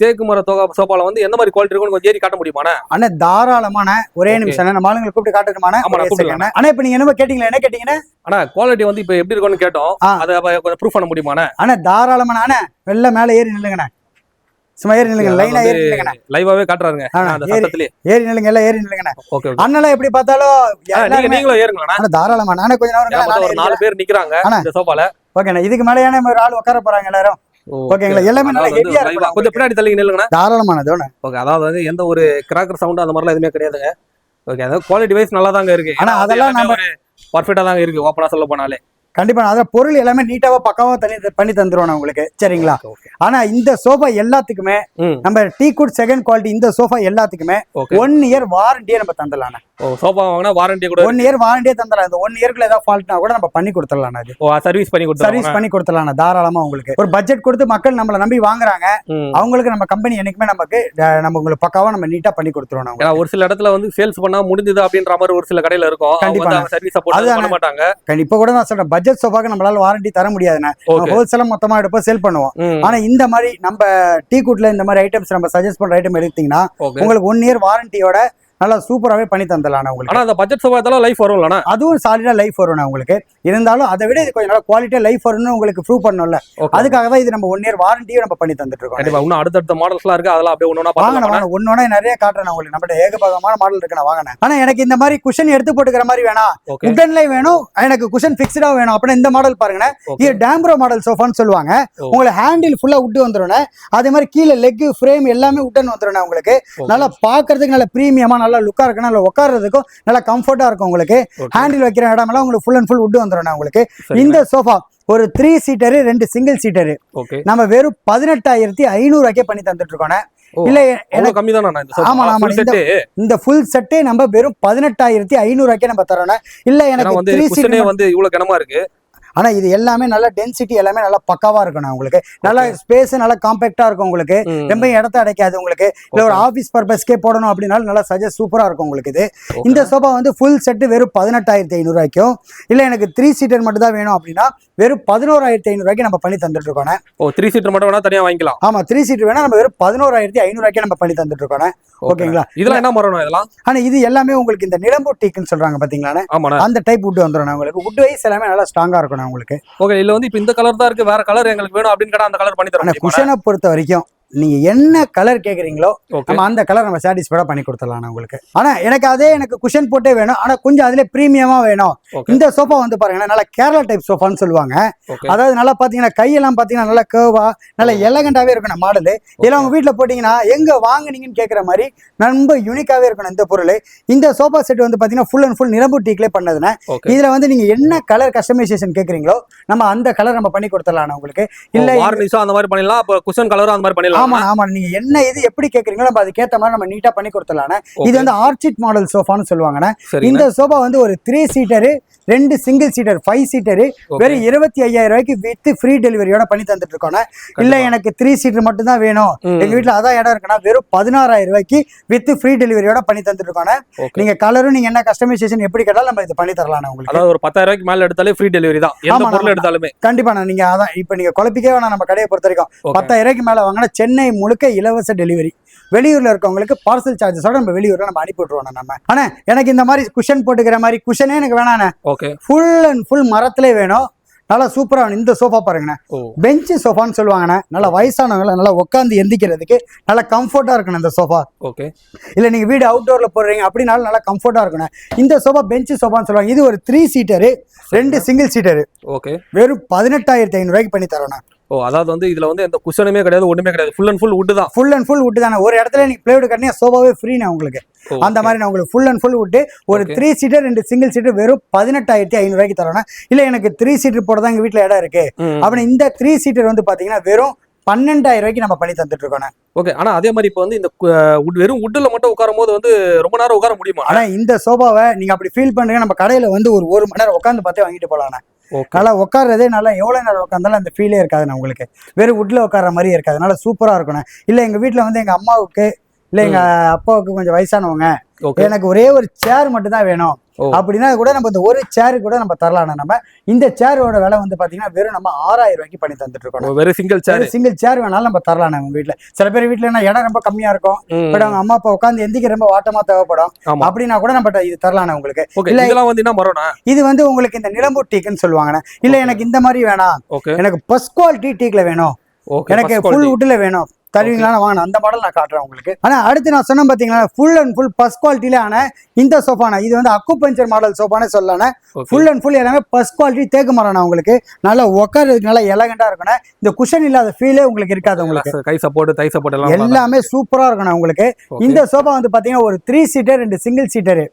[SPEAKER 1] தேக்கு மர சோஃபால வந்து எந்த மாதிரி குவாலிட்டி இருக்குன்னு கொஞ்சம் ஏறி காட்ட முடியுமாண்ணா?
[SPEAKER 2] அண்ணா தாராளமான ஒரே நிமிஷம் நம்ம ஆளுங்களை கூப்பிட்டு காட்டுமாண்ணா. ஆனா இப்ப நீங்க என்ன கேட்டீங்களா, என்ன கேட்டீங்கன்னா
[SPEAKER 1] ஆனா குவாலிட்டி வந்து இப்ப எப்படி இருக்குன்னு கேட்டோம், அதை கொஞ்சம் ப்ரூஃப் பண்ண முடியுமாண்ணா?
[SPEAKER 2] ஆனா தாராளமான அண்ணா வெள்ள மேல ஏறி நில்லுங்கண்ணா, சும்மா ஏறி நில்லுங்க, லைனா ஏறி நில்லுங்கண்ணா.
[SPEAKER 1] லைவாவே காட்டுறாங்க அந்த சத்தத்திலே.
[SPEAKER 2] ஏறி நில்லுங்க, எல்லாம் ஏறி நில்லுங்கண்ணா.
[SPEAKER 1] ஓகே,
[SPEAKER 2] அண்ணா எப்படி பார்த்தாலும்
[SPEAKER 1] நீங்களும் ஏறுங்கண்ணா.
[SPEAKER 2] ஆனா தாராளமா நானே கொஞ்ச நேரம்
[SPEAKER 1] ஒரு 4 பேர் நிக்கறாங்க இந்த சோஃபால.
[SPEAKER 2] ஓகேண்ணா, இதுக்கு மேலயான ஒரு ஆள் உட்கார போறாங்க எல்லாரும். ஓகேங்களா, எல்லாமே நல்லா ஹெவியா இருக்கு.
[SPEAKER 1] கொஞ்சம் பின்னாடி தள்ளி நில்லுங்கண்ணா.
[SPEAKER 2] தாராளமானது.
[SPEAKER 1] ஓகே, அதாவது வந்து எந்த ஒரு கிராக்கர் சவுண்ட் அந்த மாதிரிலாம் எதுவுமே கிடையாதுங்க. ஓகே, அதாவது குவாலிட்டி வைஸ் நல்லா தாங்க இருக்கு.
[SPEAKER 2] ஆனா அதெல்லாம் நம்ம
[SPEAKER 1] பர்ஃபெக்ட்டா தாங்க இருக்கு ஓப்பனா சொல்ல போனாலே.
[SPEAKER 2] கண்டிப்பா அத பொருள் எல்லாமே நீட்டாவா பக்காவா பண்ணி தந்துருவோம் உங்களுக்கு. சரிங்களா? ஆனா இந்த சோஃபா எல்லாத்துக்குமே நம்ம டீக்குட் செகண்ட் குவாலிட்டி இந்த சோஃபா எல்லாத்துக்குமே 1 இயர் வாரண்டியே நம்ம தந்தலாம்.
[SPEAKER 1] சோஃபா வாங்கினா வாரண்டி கூட
[SPEAKER 2] 1 இயர் வாரண்டியே தந்தலாம். இந்த 1 இயர்க்குள்ள ஏதாவது ஃபால்ட்னா கூட நம்ம பண்ணி கொடுத்துடலாம். அது
[SPEAKER 1] சர்வீஸ் பண்ணி
[SPEAKER 2] கொடுத்துடலாம் தாராளமா. உங்களுக்கு ஒரு பட்ஜெட் கொடுத்து மக்கள் நம்மள நம்பி வாங்குறாங்க, அவங்களுக்கு நம்ம கம்பெனி என்னைக்குமே நம்ம உங்களுக்கு பக்காவா நம்ம நீட்டா பண்ணி கொடுத்துருவோம்.
[SPEAKER 1] ஒரு சில இடத்துல வந்து சேல்ஸ் பண்ணா முடிஞ்சது அப்படின்ற மாதிரி ஒரு சில கடையில இருக்கும்.
[SPEAKER 2] கண்டிப்பா
[SPEAKER 1] சர்வீஸ் பண்ண மாட்டாங்க.
[SPEAKER 2] இப்ப கூட நான் சொல்றேன், பட்ஜெட் சோஃபாக்கு நம்மளால வாரண்டி தர முடியாதுன்னா ஹோல்சேலா மொத்தமா எடுப்போம், சேல் பண்ணுவோம். ஆனா இந்த மாதிரி நம்ம டீக்குட்ல இந்த மாதிரி ஐட்டம்ஸ் நம்ம சஜஸ்ட் பண்ற ஐட்டம் எடுத்தீங்கன்னா உங்களுக்கு 1 இயர் வாரண்டியோட நல்லா சூப்பராகவே பண்ணி தந்தலாம் உங்களுக்கு.
[SPEAKER 1] ஆனால் அந்த பட்ஜெட் சோஃபாத்தால லைஃப் வரும்லண்ணா?
[SPEAKER 2] அதுவும் சாலிடா லைஃப் வரும் உங்களுக்கு. இருந்தாலும் அதை விட இது கொஞ்சம் நல்லா குவாலிட்டியா லைஃப் வரும்னு உங்களுக்கு ப்ரூவ் பண்ணணும்ல, அதுக்காக தான் இது நம்ம 1 இயர் வாரண்டியும் நம்ம பண்ணி தந்துட்டு இருக்கோம்.
[SPEAKER 1] கண்டிப்பா இன்னும் அடுத்தடுத்த மாடல்ஸ்லாம் இருக்கு, அதெல்லாம் அப்படியே
[SPEAKER 2] ஒன்னொன்னா நிறைய காட்டுறேன் உங்களுக்கு. நம்ம ஏகபகமான மாடல் இருக்கு, நான் வாங்கினேன். ஆனா எனக்கு இந்த மாதிரி குஷன் எடுத்து போட்டுக்கிற மாதிரி வேணாம், உடன்ல வேணும், எனக்கு குஷன் பிக்ஸ்டா வேணும் அப்படின்னா இந்த மாடல் பாருங்க. இது டேம்ப்ரோ மாடல் சோஃபான்னு சொல்லுவாங்க. உங்களுக்கு ஹேண்டில் ஃபுல்லா உட் வந்துடும், அதே மாதிரி கீழே லெக் ஃப்ரேம் எல்லாமே உட்டன் வந்துடும் உங்களுக்கு. நல்லா பாக்குறதுக்கு நல்ல பிரீமியமா நல்லா லுக்கா இருக்கு, நல்லா உட்கார்றதுக்கும் நல்லா கம்ஃபர்ட்டா இருக்கும் உங்களுக்கு. ஹேண்டில் வைக்கிற இடமெல்லாம் உங்களுக்கு ஃபுல் அண்ட் ஃபுல் உட் வந்துடும் உங்களுக்கு. இந்த சோஃபா ஒரு 3 சீட்டரு 2 சிங்கிள் சீட்டரு நம்ம வெறும் 18,500 பண்ணி தந்துட்டு இருக்கோம். இல்ல எனக்கு கம்மி தானே? ஆமா ஆமா, இந்த ஃபுல் செட்டே நம்ம வெறும் 18,500 நம்ம தரோம். இல்ல எனக்கு 3 சீட்டர் வந்து இவ்வளவு கனமா இருக்கு. ஆனா இது எல்லாமே நல்ல டென்சிட்டி எல்லாமே நல்லா பக்காவா இருக்கணும் உங்களுக்கு. நல்லா ஸ்பேஸ் நல்லா காம்பேக்டா இருக்கும் உங்களுக்கு, ரொம்ப இடத்த அடைக்காது உங்களுக்கு. இல்ல ஒரு ஆபீஸ் பர்பஸ்க்கே போடணும் அப்படின்னாலும் நல்லா சஜஸ்ட் சூப்பரா இருக்கும் உங்களுக்கு. இது இந்த சோஃபா வந்து ஃபுல் செட்டு வெறும் 18,500. இல்ல எனக்கு 3 சீட்டர் மட்டும் தான் வேணும் அப்படின்னா வெறும் 11,500 நம்ம பண்ணி தந்துட்டு இருக்கோம்.
[SPEAKER 1] 3 சீட்டர் மட்டும் வேணா தனியா வாங்கிக்கலாம்.
[SPEAKER 2] ஆமா 3 சீட்டர் வேணா நம்ம வெறும் 11,500 நம்ம பண்ணி தந்துட்டு இருக்கோம். ஓகேங்களா?
[SPEAKER 1] இதெல்லாம் என்ன மரம் இதெல்லாம்?
[SPEAKER 2] ஆனா இது எல்லாமே உங்களுக்கு இந்த நிலம்பூர் டீக்குன்னு சொல்றாங்க பாத்தீங்களா, அந்த டைப் வுட் வந்துடும் உங்களுக்கு. வுட் வைஸ் எல்லாமே நல்லா ஸ்ட்ராங்கா இருக்கணும் உங்களுக்கு.
[SPEAKER 1] ஓகே, இல்ல வந்து இப்ப இந்த கலர் தான் இருக்கு, வேற கலர் எங்களுக்கு வேணும் அப்படின்னு கேட்டா அந்த கலர் பண்ணி தரோம்.
[SPEAKER 2] குஷனை பொறுத்த வரைக்கும் நீங்க என்ன கலர் கேக்குறீங்களோ நம்ம அந்த கலர் நம்ம சாட்டிஸ்ஃபைடா பண்ணி கொடுத்துடலாம் உங்களுக்கு. ஆனா எனக்கு குஷன் போட்டே வேணும், ஆனா கொஞ்சம் அதுல பிரீமியமா வேணும். இந்த சோஃபா வந்து பாருங்கன்னா நல்லா கேரளா டைப் சோஃபான்னு சொல்லுவாங்க. அதாவது நல்லா பாத்தீங்கன்னா கையெல்லாம் பாத்தீங்கன்னா நல்லா கேர்வா நல்லா எலகண்டாவே இருக்கணும் மாடலு. இதெல்லாம் உங்க வீட்டுல போட்டீங்கன்னா எங்க வாங்குனீங்கன்னு கேக்குற மாதிரி ரொம்ப யூனிக்காவே இருக்கணும் இந்த பொருள். இந்த சோஃபா செட் வந்து பாத்தீங்கன்னா ஃபுல் அண்ட் ஃபுல் நிலம்பூர் டீக்லே பண்ணதுன்னா இதுல வந்து நீங்க என்ன கலர் கஸ்டமைசேஷன் கேக்குறீங்களோ நம்ம அந்த கலர் நம்ம பண்ணி கொடுத்துடலாம் உங்களுக்கு. இல்ல
[SPEAKER 1] வார்னிஷோ அந்த மாதிரி பண்ணிடலாம், அப்ப குஷன் கலரும் அந்த மாதிரி பண்ணிடலாம்.
[SPEAKER 2] ஆமா ஆமா, நீங்க என்ன இது எப்படி கேக்குறீங்களோ நம்ம அதுக்கேற்ற மாதிரி நம்ம நீட்டா பண்ணி கொடுத்துடலாம். இது வந்து ஆர்ச்சிட் மாடல் சோஃபான்னு சொல்லுவாங்க. இந்த சோஃபா வந்து ஒரு 3 சீட்டரு 2 சிங்கிள் சீட்டர் 5 சீட்டரு வெறும் 25,000 வித் ஃப்ரீ டெலிவரியோட பண்ணி தந்துட்டு இருக்கோம். இல்ல எனக்கு 3 சீட்டர் மட்டும் தான் வேணும், எங்க வீட்டுல அதான் இடம் இருக்குன்னா வெறும் 16,000 வித் ஃப்ரீ டெலிவரியோட பண்ணி தந்துட்டு இருக்கோம். நீங்க கலரும் நீங்க என்ன கஸ்டமைசேஷன் எப்படி கேட்டாலும் நம்ம இது பண்ணி தரலாம் உங்களுக்கு.
[SPEAKER 1] அதாவது ஒரு 10,000 மேல எடுத்தாலே ஃப்ரீ டெலிவரி தான், எந்த பொருள் எடுத்தாலுமே.
[SPEAKER 2] கண்டிப்பா நீங்க அதான் இப்ப நீங்க குழப்பிக்கவே வேணாம். நம்ம கடையை பொறுத்த வரைக்கும் 10,000 மேல வாங்கினா சென்னை முழுக்க இலவச டெலிவரி. வெளியூர்ல இருக்கவங்களுக்கு பார்சல் சார்ஜஸோட நம்ம வெளியூர்ல நம்ம அனுப்பி விட்டுருவோம் நம்ம. ஆனா எனக்கு இந்த மாதிரி குஷன் போட்டுக்கிற மாதிரி குஷனே எனக்கு வேணாண்ணே, ஃபுல் அண்ட் ஃபுல் மரத்திலே வேணும். நல்லா சூப்பரா இந்த சோஃபா பாருங்கண்ணே, பெஞ்ச் சோஃபான்னு சொல்லுவாங்கண்ணே. நல்லா வயசானவங்க நல்லா உட்காந்து எந்திக்கிறதுக்கு நல்லா கம்ஃபர்ட்டா இருக்கணும் இந்த சோஃபா. ஓகே, இல்ல நீங்க வீடு அவுட்டோர்ல போடுறீங்க அப்படின்னாலும் நல்லா கம்ஃபர்ட்டா இருக்கணும். இந்த சோஃபா பெஞ்ச் சோஃபான்னு சொல்லுவாங்க. இது ஒரு 3 சீட்டரு 2 சிங்கிள் சீட்டரு வெறும் 18,500 பண்ணி தரோண்ணா.
[SPEAKER 1] அதாவது வந்து இதுல வந்து எந்த குஷனுமே கிடையாது, ஒண்ணுமே கிடையாது, ஃபுல் அண்ட் ஃபுல் வுட் தான்.
[SPEAKER 2] ஃபுல் அண்ட் ஃபுல் வுட் தானே. ஒரு இடத்துல நீங்க பிளேவுட் கட்டினா சோஃபாவே ஃப்ரீனா உங்களுக்கு. அந்த மாதிரி நான் உங்களுக்கு ஃபுல் அண்ட் ஃபுல் வுட் ஒரு 3 சீட்டர் 2 சிங்கிள் சீட்டர் வெறும் 18,500 தரோம். இல்ல எனக்கு 3 சீட்டர் போட தான் எங்க வீட்டுல இடம் இருக்கு அப்படின்னு இந்த 3 சீட்டர் வந்து பாத்தீங்கன்னா வெறும் 12,000 நம்ம பண்ணி தந்துட்டு இருக்கோம்.
[SPEAKER 1] ஓகே, ஆனா அதே மாதிரி இப்போ வந்து இந்த வெறும் வுட்ல மட்டும் உட்காரும் போது வந்து ரொம்ப நேரம் உட்கார முடியுமா?
[SPEAKER 2] ஆனா இந்த சோஃபாவை நீங்க அப்படி ஃபீல் பண்றீங்க, நம்ம கடையில வந்து ஒரு 1 மணி நேரம் உட்காந்து பார்த்தே வாங்கிட்டு போலாம். நல்லா உட்கார்றதே நல்லா எவ்வளவு நேரம் உட்காந்தாலும் அந்த ஃபீலே இருக்காது உங்களுக்கு. வெறும் வுட்ல உட்கார்ற மாதிரி இருக்காது, நல்லா சூப்பரா இருக்கணும். இல்ல எங்க வீட்டுல வந்து எங்க அம்மாவுக்கு இல்ல எங்க அப்பாவுக்கு கொஞ்சம் வயசானவங்க, எனக்கு ஒரே ஒரு சேர் மட்டும் தான் வேணும் அப்படின்னா கூட நம்ம இந்த ஒரு சேரு கூட நம்ம தரலாம். நம்ம இந்த சேரோட விலை வந்து பாத்தீங்கன்னா வெறும் நம்ம 6,000 பண்ணி தந்துட்டு இருக்கோம். வெறும் சிங்கிள் சேர் வேணாலும் நம்ம தரலாம் நம்ம வீட்டுல. சில பேர் வீட்டுல என்ன இடம் ரொம்ப கம்மியா இருக்கும், பட் அவங்க அம்மா அப்பா உட்காந்து எந்திக்க ரொம்ப வாட்டமா தேவைப்படும் அப்படின்னா கூட நம்ம இது தரலாம் உங்களுக்கு. இது வந்து உங்களுக்கு இந்த நிலம்பூர் டீக்குன்னு சொல்லுவாங்க. இல்ல எனக்கு இந்த மாதிரி வேணாம், எனக்கு ஃபர்ஸ்ட் குவாலிட்டி டீக்ல வேணும், எனக்கு ஃபுல் வுட்ல வேணும் தருவீங்களா வாங்க, அந்த மாடல் நான் காட்டுறேன் உங்களுக்கு. ஆனா அடுத்து நான் சொன்னேன் பாத்தீங்களா ஃபுல் அண்ட் ஃபுல் ஃபர்ஸ்ட் குவாலிட்டில ஆன இந்த சோஃபானா, இது வந்து அக்குபஞ்சர் மாடல் சோஃபானே சொல்லலானே. ஃபுல் அண்ட் ஃபுல் எல்லாமே ஃபர்ஸ்ட் குவாலிட்டி தேக்கு மரம் உங்களுக்கு. நல்லா உட்கார்றதுக்கு நல்லா எலகண்டா இருக்கணும். இந்த குஷன் இல்லாத ஃபீலே உங்களுக்கு இருக்காது உங்களுக்கு.
[SPEAKER 1] கை சப்போர்ட் தை சப்போர்ட்
[SPEAKER 2] எல்லாமே சூப்பரா இருக்கணும் உங்களுக்கு. இந்த சோஃபா வந்து பாத்தீங்கன்னா ஒரு 3 சீட்டர் 2 சிங்கிள் சீட்டர்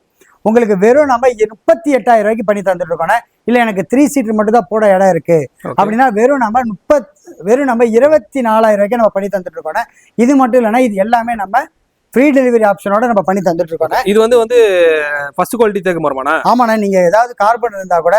[SPEAKER 2] உங்களுக்கு வெறும் நம்ம 38,000 ரூபாய்க்கு பண்ணி தந்துட்டு இருக்கோம். இல்ல எனக்கு 3 சீட்டர் மட்டும் தான் போட இடம் இருக்கு அப்படின்னா வெறும் நம்ம 24,000 ரூபாய்க்கு நம்ம பண்ணி தந்துட்டு இருக்கோம். இது மட்டும் இல்லைன்னா இது எல்லாமே நம்ம ஃப்ரீ டெலிவரி ஆப்ஷனோட நம்ம பண்ணி தந்துட்டு இருக்கோம்.
[SPEAKER 1] இது வந்து ஃபர்ஸ்ட் குவாலிட்டி தேக்கு மரமாண்ணா?
[SPEAKER 2] ஆமாண்ணா, நீங்க ஏதாவது கார்பன் இருந்தா கூட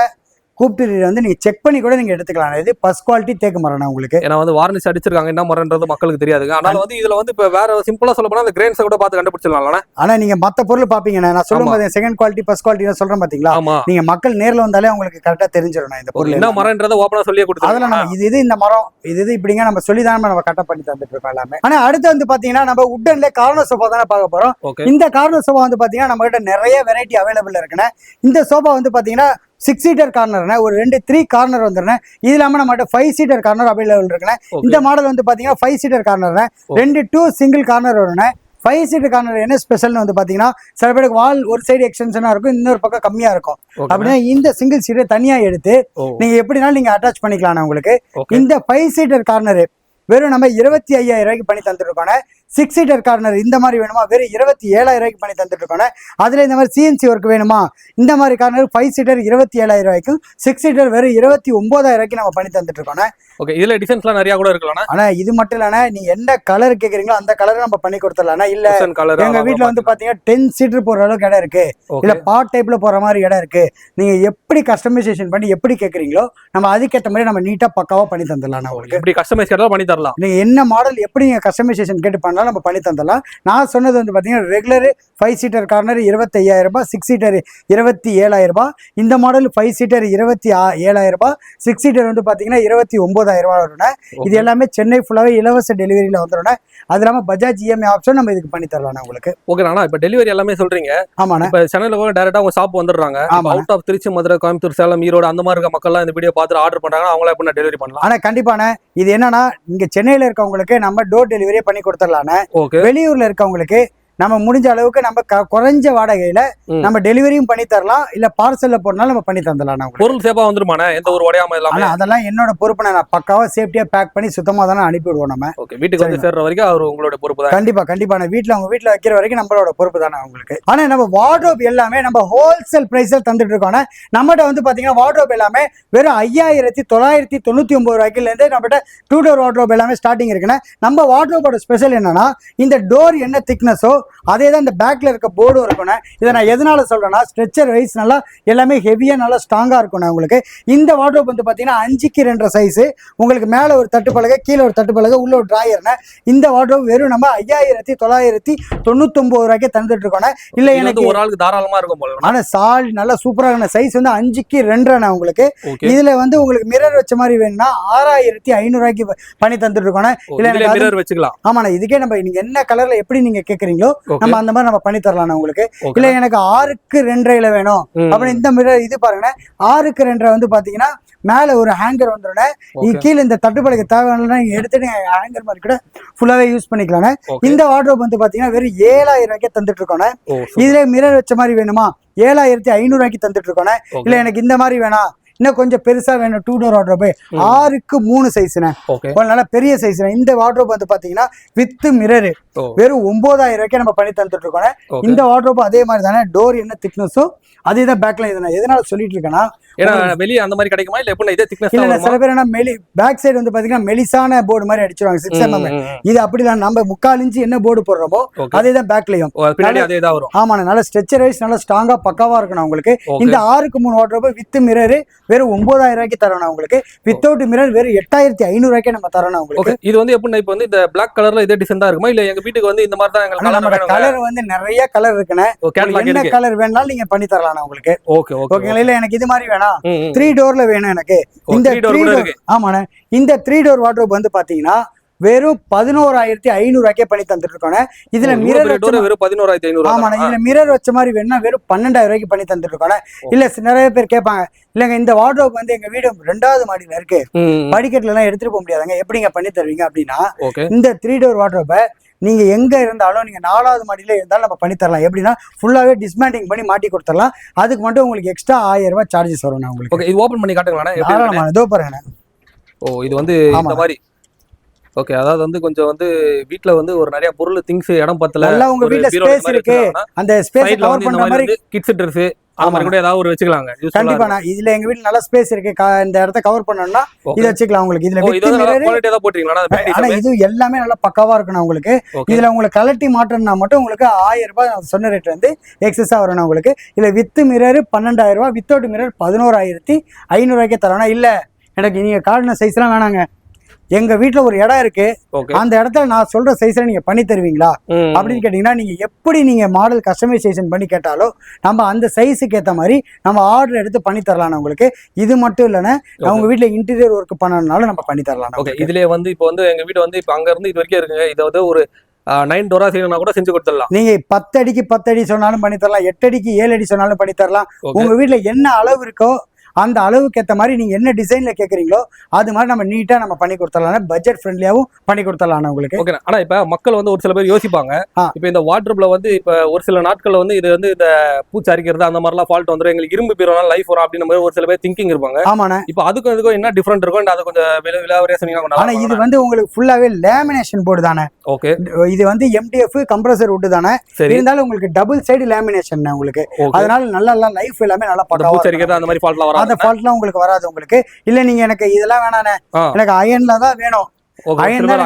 [SPEAKER 2] கூப்பிட்டு வந்து நீங்க செக் பண்ணி கூட நீங்க எடுத்துக்கலாம். இது ஃபர்ஸ்ட் குவாலிட்டி தேக்கு மரம் உங்களுக்கு.
[SPEAKER 1] ஏன்னா வந்து வார்னிஷ் அடிச்சிருக்காங்க, என்ன மரம்ன்றது மக்களுக்கு தெரியாதுங்க. அதனால வந்து இதுல வந்து இப்ப வேற சிம்பிளா சொல்ல போனா அந்த கிரெயின்ஸை கூட பார்த்து கண்டுபிடிச்சிடலாம்.
[SPEAKER 2] ஆனா நீங்க மத்த பொருள் பாப்பீங்க, நான் சொல்லும்போது செகண்ட் குவாலிட்டி ஃபர்ஸ்ட் குவாலிட்டி சொல்றேன் பாத்தீங்களா, நீங்க மக்கள் நேர்ல வந்தாலே உங்களுக்கு கரெக்டா தெரிஞ்சிடும் இந்த பொருள் என்ன
[SPEAKER 1] மரம்ன்றத ஓபனா சொல்லியே கொடுத்து
[SPEAKER 2] அதெல்லாம் நம்ம இது இந்த மரம் இது இப்படிங்க நம்ம சொல்லி தான் நம்ம கரெக்டா பண்ணி தந்துட்டு இருக்கோம் எல்லாமே. ஆனா அடுத்து வந்து பாத்தீங்கன்னா நம்ம உட்டன்ல கார்னர் சோஃபா தானே பார்க்க போறோம். இந்த கார்னர் சோஃபா வந்து பாத்தீங்கன்னா நம்ம கிட்ட நிறைய வெரைட்டி அவைலபிள் இருக்குன்னு. இந்த சோஃபா வந்து பாத்தீங்கன்னா 6 சீட்டர் கார்னர், ஒரு 3 கார்னர் வந்துருங்க. இது இல்லாம நம்ம 5 சீட்டர் கார்னர் அவைலபிள் இருக்குண்ணே. இந்த மாடல் வந்து பாத்தீங்கன்னா 5 சீட்டர் கார்னர், 2 சிங்கிள் கார்னர் வரும்ண்ணே. 5 சீட்டர் கார்னர் என்ன ஸ்பெஷல்னு வந்து பாத்தீங்கன்னா சில பேருக்கு வால் ஒரு சைடு எக்ஸ்டென்ஷனா இருக்கும், இன்னொரு பக்கம் கம்மியா இருக்கும். அப்படின்னா இந்த சிங்கிள் சீட்டர் தனியா எடுத்து நீங்க எப்படினாலும் நீங்க அட்டாச் பண்ணிக்கலாம் உங்களுக்கு. இந்த 5 சீட்டர் கார்னர் வெறும் நம்ம 25,000 ரூபாய்க்கு பண்ணி தந்துருக்கோம். 6 சீட்டர் கார்னர் இந்த மாதிரி வேணுமா வெறும் 27,000 ரூபாய்க்கு பண்ணி தந்துட்டு இருக்கோம். அதுல இந்த மாதிரி சிஎன்சி ஒர்க் வேணுமா இந்த மாதிரி கார்னர் 5 சீட்டர் 27,000 ரூபாய்க்கும் 6 சீட்டர் வெறும் 29,000 ரூபாய்க்கு நம்ம பண்ணி தந்துட்டு இருக்கோம்.
[SPEAKER 1] ஓகே, இதுல டிசைன்ஸ்லாம் நிறைய கூட இருக்கலாம்.
[SPEAKER 2] ஆனா இது மட்டும் இல்லனா நீங்க எந்த கலர் கேக்குறீங்களோ அந்த கலர் நம்ம பண்ணி கொடுத்துடலாம். இல்ல எங்க வீட்டுல வந்து பாத்தீங்கன்னா 10 சீட்டர் போற அளவுக்கு இடம் இருக்கு, இல்ல பார்ட் டைப்ல போற மாதிரி இடம் இருக்கு, நீங்க எப்படி கஸ்டமைசேஷன் பண்ணி எப்படி கேக்குறீங்களோ நம்ம அதுக்கேற்ற மாதிரி நம்ம நீட்டா பக்காவா பண்ணி தந்துடலாம். உங்களுக்கு
[SPEAKER 1] எப்படி கஸ்டமைஸ் கேட்டாலும் பண்ணி தரலாம்.
[SPEAKER 2] நீங்க என்ன மாடல் எப்படி நீங்க கஸ்டமைசேஷன் கேட்டு பண்ணலாம் நம்ம பண்ணி தந்துடலாம். நான் சொன்னது வந்து பாத்தீங்கன்னா ரெகுலர் 5 சீட்டர் கார்னர் 25,000 ரூபாய், 6 சீட்டர் 27,000 ரூபாய், இந்த மாடல் 5 சீட்டர் 27,000 ரூபாய், 6 சீட்டர் வந்து பாத்தீங்கன்னா 29,000 ரூபாய் வரும். இது எல்லாமே சென்னை ஃபுல்லாவே இலவச டெலிவரியில வந்துடும். அது இல்லாம பஜாஜ் இஎம்ஐ ஆப்ஷன் நம்ம இதுக்கு பண்ணி தரலாம் உங்களுக்கு.
[SPEAKER 1] ஓகேண்ணா, இப்ப டெலிவரி எல்லாமே சொல்றீங்க.
[SPEAKER 2] ஆமாண்ணா,
[SPEAKER 1] இப்ப சென்னையில கூட டைரக்டா உங்க ஷாப் வந்துடுறாங்க. அவுட் ஆஃப் திருச்சி, மதுரை, கோயம்புத்தூர், சேலம், ஈரோடு அந்த மாதிரி இருக்க மக்கள் எல்லாம் இந்த வீடியோ பார்த்து ஆர்டர் பண்றாங்க, அவங்கள எப்படி டெலிவரி பண்ணலாம்?
[SPEAKER 2] ஆனா கண்டிப்பான இது என்னன்னா இங்க சென்னையில இருக்கவங்களுக்கு நம்ம டோர் டெலிவரியே பண்ணி கொடுத்துடலாம். வெளியூர்ல இருக்கவங்களுக்கு நம்ம முடிஞ்ச அளவுக்கு நம்ம குறைஞ்ச வாடகையில நம்ம டெலிவரியும் பண்ணி தரலாம், இல்ல பார்சல்ல போறனால நம்ம பண்ணி தந்துடலாம்.
[SPEAKER 1] பொருள் சேஃபா வந்துருமானே, எந்த ஒரு உடையாம இல்லாம?
[SPEAKER 2] அதெல்லாம் என்னோட பொறுப்பு, நான் பக்காவா சேஃப்டியா பேக் பண்ணி சுத்தமா தானே அனுப்பிடுவோம் நம்ம.
[SPEAKER 1] வீட்டுக்கு வந்து சேர்ற வரைக்கும் அவர் உங்களோட பொறுப்பு தான்.
[SPEAKER 2] கண்டிப்பா வீட்டுல அவங்க வீட்டுல வைக்கிற வரைக்கும் நம்மளோட பொறுப்பு தானே உங்களுக்கு. ஆனா நம்ம வார்ட்ரோப் எல்லாமே நம்ம ஹோல்சேல் பிரைஸ்ல தந்துட்டு இருக்கோம். நம்மகிட்ட வந்து பாத்தீங்கன்னா வார்ட்ரோப் எல்லாமே வெறும் 5,999 ரூபாய்க்குல இருந்து நம்மகிட்ட 2 டோர் வார்ட்ரோப் எல்லாமே ஸ்டார்டிங் இருக்குன்னா. நம்ம வார்ட்ரோப்போட ஸ்பெஷல் என்னன்னா இந்த டோர் என்ன திக்னஸோ அதே தான் இந்த பேக்ல இருக்க போர்டும் இருக்கணும். இதை நான் எதனால சொல்றேன்னா ஸ்ட்ரெச்சர் வைஸ் நல்லா எல்லாமே ஹெவியா நல்லா ஸ்ட்ராங்கா இருக்கணும் உங்களுக்கு. இந்த வார்ட்ரோப் வந்து பாத்தீங்கன்னா 5க்கு 2 சைஸ், உங்களுக்கு மேல ஒரு தட்டு பலகை கீழே ஒரு தட்டு பலகை உள்ள ஒரு டிராயர்னா. இந்த வார்ட்ரோப் வெறும் நம்ம 5,999 ரூபாய்க்கு தந்துட்டு இருக்கோம். இல்ல எனக்கு
[SPEAKER 1] ஒரு ஆளுக்கு தாராளமா இருக்கும் போல.
[SPEAKER 2] ஆனா சால் நல்லா சூப்பரான சைஸ் வந்து 5க்கு 2 உங்களுக்கு. இதுல வந்து உங்களுக்கு மிரர் வச்ச மாதிரி வேணும்னா 6,500 ரூபாய்க்கு பண்ணி தந்துட்டு இருக்கோம். இல்ல எனக்கு மிரர் வச்சுக்கலாம். ஆமாண்ணா, இதுக்கே நம்ம நீங்க என்ன கலர்ல எப்படி நீங்க கேக்குறீங்களோ நம்ம அந்த மாதிரி நம்ம பண்ணி தரலாம் உங்களுக்கு. இல்ல எனக்கு 6க்கு 2 வேணும் அப்படின்னு இந்த மிரர் இது பாருங்க, 6க்கு 2 வந்து பாத்தீங்கன்னா மேல ஒரு ஹேங்கர் வந்துடும். கீழே இந்த தட்டுப்படைக்கு தேவையான எடுத்துட்டு ஹேங்கர் மாதிரி கூட ஃபுல்லாவே யூஸ் பண்ணிக்கலாம். இந்த வார்ட்ரோப் வந்து பாத்தீங்கன்னா வெறும் 7,000 ரூபாய்க்கு தந்துட்டு இருக்கோம். இதுல மிரர் வச்ச மாதிரி வேணுமா 7,500 ரூபாய்க்கு தந்துட்டு இருக்கோம். இல்ல எனக்கு இந்த மாதிரி வேணாம் இன்னும் கொஞ்சம் பெருசா வேணும் 2 டோர் வார்ட்ரோப் 6க்கு 3 சைஸ்ண்ணே, நல்ல பெரிய சைஸ். இந்த வார்ட்ரோப் வந்து பாத்தீங்கன்னா வித் மிரர் வெறும் 9,000 ரூபாய்க்கு நம்ம பண்ணி தந்துட்டு இருக்கோம். இந்த வார்ட்ரோப் அதே மாதிரி தானே டோர் என்ன திக்னஸோ அதே தான் பேக்ல. எதனால சொல்லிட்டு இருக்கேன்னா
[SPEAKER 1] வெளியே அந்த மாதிரி கிடைக்குமா இல்ல எப்படி இதே திக்னஸ்?
[SPEAKER 2] இல்ல சில பேர் என்ன பேக் சைடு வந்து பாத்தீங்கன்னா மெலிசான போர்டு மாதிரி அடிச்சிருவாங்க 6 mm. இது அப்படிதான் நம்ம 3/4 இன்ச் என்ன போர்டு போடுறோமோ அதே தான் பேக்லயும் வரும். ஆமா, நல்ல ஸ்ட்ரெச்சர் வைஸ் நல்லா ஸ்ட்ராங்கா பக்காவா இருக்கணும் உங்களுக்கு. இந்த 6க்கு 3 வார்ட்ரோப் வித் மிரர் வெறும் 9,000 ரூபாய்க்கு தரணும் உங்களுக்கு. வித்தவுட் மிரர் வெறும் 8,500 ரூபாய்க்கு நம்ம தரணும் உங்களுக்கு.
[SPEAKER 1] இது வந்து எப்படி இப்ப வந்து இந்த பிளாக் கலர்ல இதே டிசைன் தான் இருக்குமா இல்ல எங்க வீட்டுக்கு வந்து இந்த மாதிரி தான் எங்களுக்கு
[SPEAKER 2] கலர் வந்து நிறைய கலர் இருக்குன்னு என்ன கலர் வேணாலும் நீங்க பண்ணி தரலாம் உங்களுக்கு. ஓகேங்களா? இல்ல எனக்கு இது மாதிரி வேணாம் 3 டோர்ல வேணும் எனக்கு. இந்த 3 டோர் ஆமாண்ணே, இந்த 3 டோர் வார்ட்ரோப் வந்து பாத்தீங்கன்னா வெறும் 11,500 ரூபாய்க்கே பண்ணி தந்துட்டு இருக்கோம். இதுல மிரர்
[SPEAKER 1] வெறும் 11,500.
[SPEAKER 2] ஆமா, இதுல மிரர் வச்ச மாதிரி வேணும்னா வெறும் 12,000 ரூபாய்க்கு பண்ணி தந்துட்டு இருக்கோம். இல்ல நிறைய பேர் கேட்பாங்க, இல்லங்க இந்த வார்ட்ரோப் வந்து எங்க வீடு 2வது மாடியில இருக்கு, படிக்கட்டுல எல்லாம் எடுத்துட்டு போக முடியாதுங்க, எப்படிங்க பண்ணி தருவீங்க அப்படின்னா இந்த 3 டோர் வார்ட்ரோப்பை நீங்க எங்க இருந்தாலும் நீங்க 4வது மாடியில இருந்தாலும் நம்ம பண்ணி தரலாம். எப்படின்னா ஃபுல்லாவே டிஸ்மேண்டிஙங் பண்ணி மாட்டி கொடுத்துடலாம். அதுக்கு மட்டும் உங்களுக்கு எக்ஸ்ட்ரா 1000 ரூபாய் சார்ஜஸ் வரும். உங்களுக்கு
[SPEAKER 1] இது ஓபன் பண்ணி காட்டுங்களா?
[SPEAKER 2] இதோ பாருங்க.
[SPEAKER 1] இது வந்து இந்த மாதிரி ஓகே, அதாவது வந்து கொஞ்சம் வந்து வீட்ல வந்து ஒரு நிறைய பொருள் திங்ஸ் இடம் பத்தல,
[SPEAKER 2] நல்லா உங்க
[SPEAKER 1] ஒரு
[SPEAKER 2] வீட்ல
[SPEAKER 1] பீரோ
[SPEAKER 2] ஸ்பேஸ் இருக்கு, அந்த ஸ்பேஸ்
[SPEAKER 1] சைடுல
[SPEAKER 2] கவர்
[SPEAKER 1] வந்து இந்த
[SPEAKER 2] பண்ற
[SPEAKER 1] மாதிரி
[SPEAKER 2] மாதிரி.
[SPEAKER 1] வந்து கிட்ஸ் ட்ரெஸ் அந்த மாதிரி கூட ஏதாவது ஒரு வச்சுக்கலாங்க.
[SPEAKER 2] கண்டிப்பா நான் இதுல எங்க வீட்ல நல்ல ஸ்பேஸ் இருக்கு, இந்த இடத்த கவர் பண்ணணும்னா இத வச்சுக்கலாம் உங்களுக்கு. இதுல
[SPEAKER 1] இது
[SPEAKER 2] வித்
[SPEAKER 1] வந்து நல்லா
[SPEAKER 2] மிரர்,
[SPEAKER 1] குவாலிட்டியா தான் போட்டுறீங்களா அந்த
[SPEAKER 2] ஆனா
[SPEAKER 1] பில்டிங்ஸ்?
[SPEAKER 2] இது எல்லாமே நல்லா பக்காவா இருக்கணும் உங்களுக்கு.
[SPEAKER 1] ஓகே
[SPEAKER 2] இதுல உங்களுக்கு கலட்டி மாற்றம்னா மட்டும் உங்களுக்கு 1000 ரூபாய் நான் சொன்ன ரேட் வந்து எக்ஸஸா வரணும் உங்களுக்கு. இதுல வித் மிரர் 12,000 ரூபாய், வித்தவுட் மிரர் 11,500 ரூபாய்க்கே தரணும். இல்ல எனக்கு நீங்க கார்டுன சைஸ்லாம் வேணாங்க, எங்க வீட்ல ஒரு இடம் இருக்கு,
[SPEAKER 1] ஓகே
[SPEAKER 2] அந்த இடத்துல நான் சொல்ற சைஸ்ல நீங்க பண்ணி தருவீங்களா அப்படின்னு கேட்டீங்கன்னா, நீங்க எப்படி நீங்க மாடல் கஸ்டமைசேஷன் பண்ணி கேட்டாலோ நம்ம அந்த சைஸுக்கு ஏத்த மாதிரி நம்ம ஆர்டர் எடுத்து பண்ணி தரலாம் உங்களுக்கு. இது மட்டும் இல்லைன்னா உங்க வீட்ல இன்டீரியர் ஒர்க் பண்ணணும்னாலும் நம்ம பண்ணி தரலாம்.
[SPEAKER 1] ஓகே, இதுலயே வந்து இப்போ வந்து எங்க வீடு வந்து இப்போ அங்க இருந்து இது வரைக்கும் இருக்குங்க. இதை வந்து ஒரு 9 டோரா செய்யணும்னா கூட செஞ்சு கொடுத்துடலாம்.
[SPEAKER 2] நீங்க 10 அடிக்கு 10 அடி சொன்னாலும் பண்ணி தரலாம், 8 அடிக்கு 7 அடி சொன்னாலும் பண்ணி தரலாம். உங்க வீட்ல என்ன அளவு இருக்கோ அந்த அளவுக்கு ஏற்ற மாதிரி நீங்க என்ன டிசைன்ல கேக்குறீங்களோ அது மாதிரி நம்ம நீட்டா நம்ம பண்ணி கொடுத்துடலாம். பட்ஜெட் ஃப்ரெண்ட்லியாவும் பண்ணி கொடுத்துடலாம் உங்களுக்கு.
[SPEAKER 1] ஓகே, ஆனா இப்ப மக்கள் வந்து ஒரு சில பேர் யோசிப்பாங்க, இப்ப இந்த வார்ட்ரோப்ல வந்து இப்ப ஒரு சில நாட்கள்ல வந்து இது வந்து இந்த பூச்சி அரிக்கிறது அந்த மாதிரிலாம் ஃபால்ட் வந்துடும், எங்களுக்கு இரும்பு பீரோனால லைஃப் வரும் அப்படின்னு மாதிரி ஒரு சில பேர் திங்கிங் இருப்பாங்க.
[SPEAKER 2] ஆமாண்ணே.
[SPEAKER 1] இப்போ அதுக்கும் இதுக்கும் என்ன டிஃபரெண்ட் இருக்கும், அதை கொஞ்சம் விலாவரியா சொன்னீங்கன்னா.
[SPEAKER 2] ஆனா இது வந்து உங்களுக்கு ஃபுல்லாவே லேமினேஷன் போர்டு தானே.
[SPEAKER 1] ஓகே,
[SPEAKER 2] இது வந்து MDF கம்ப்ரசர் வுட் தானே, இருந்தாலும் உங்களுக்கு டபுள் சைடு லேமினேஷன் உங்களுக்கு. அதனால நல்லா லைஃப் எல்லாமே நல்லா பக்காவா
[SPEAKER 1] பூச்சி அரிக்கிறது அந்த மாதிரி ஃபால்ட்லாம் வராது.
[SPEAKER 2] அந்த ஃபால்ட்லாம் உங்களுக்கு வராது உங்களுக்கு. இல்ல நீங்க எனக்கு இதெல்லாம் வேணானே, எனக்கு அயன்ல தான் வேணும், அயன் தான்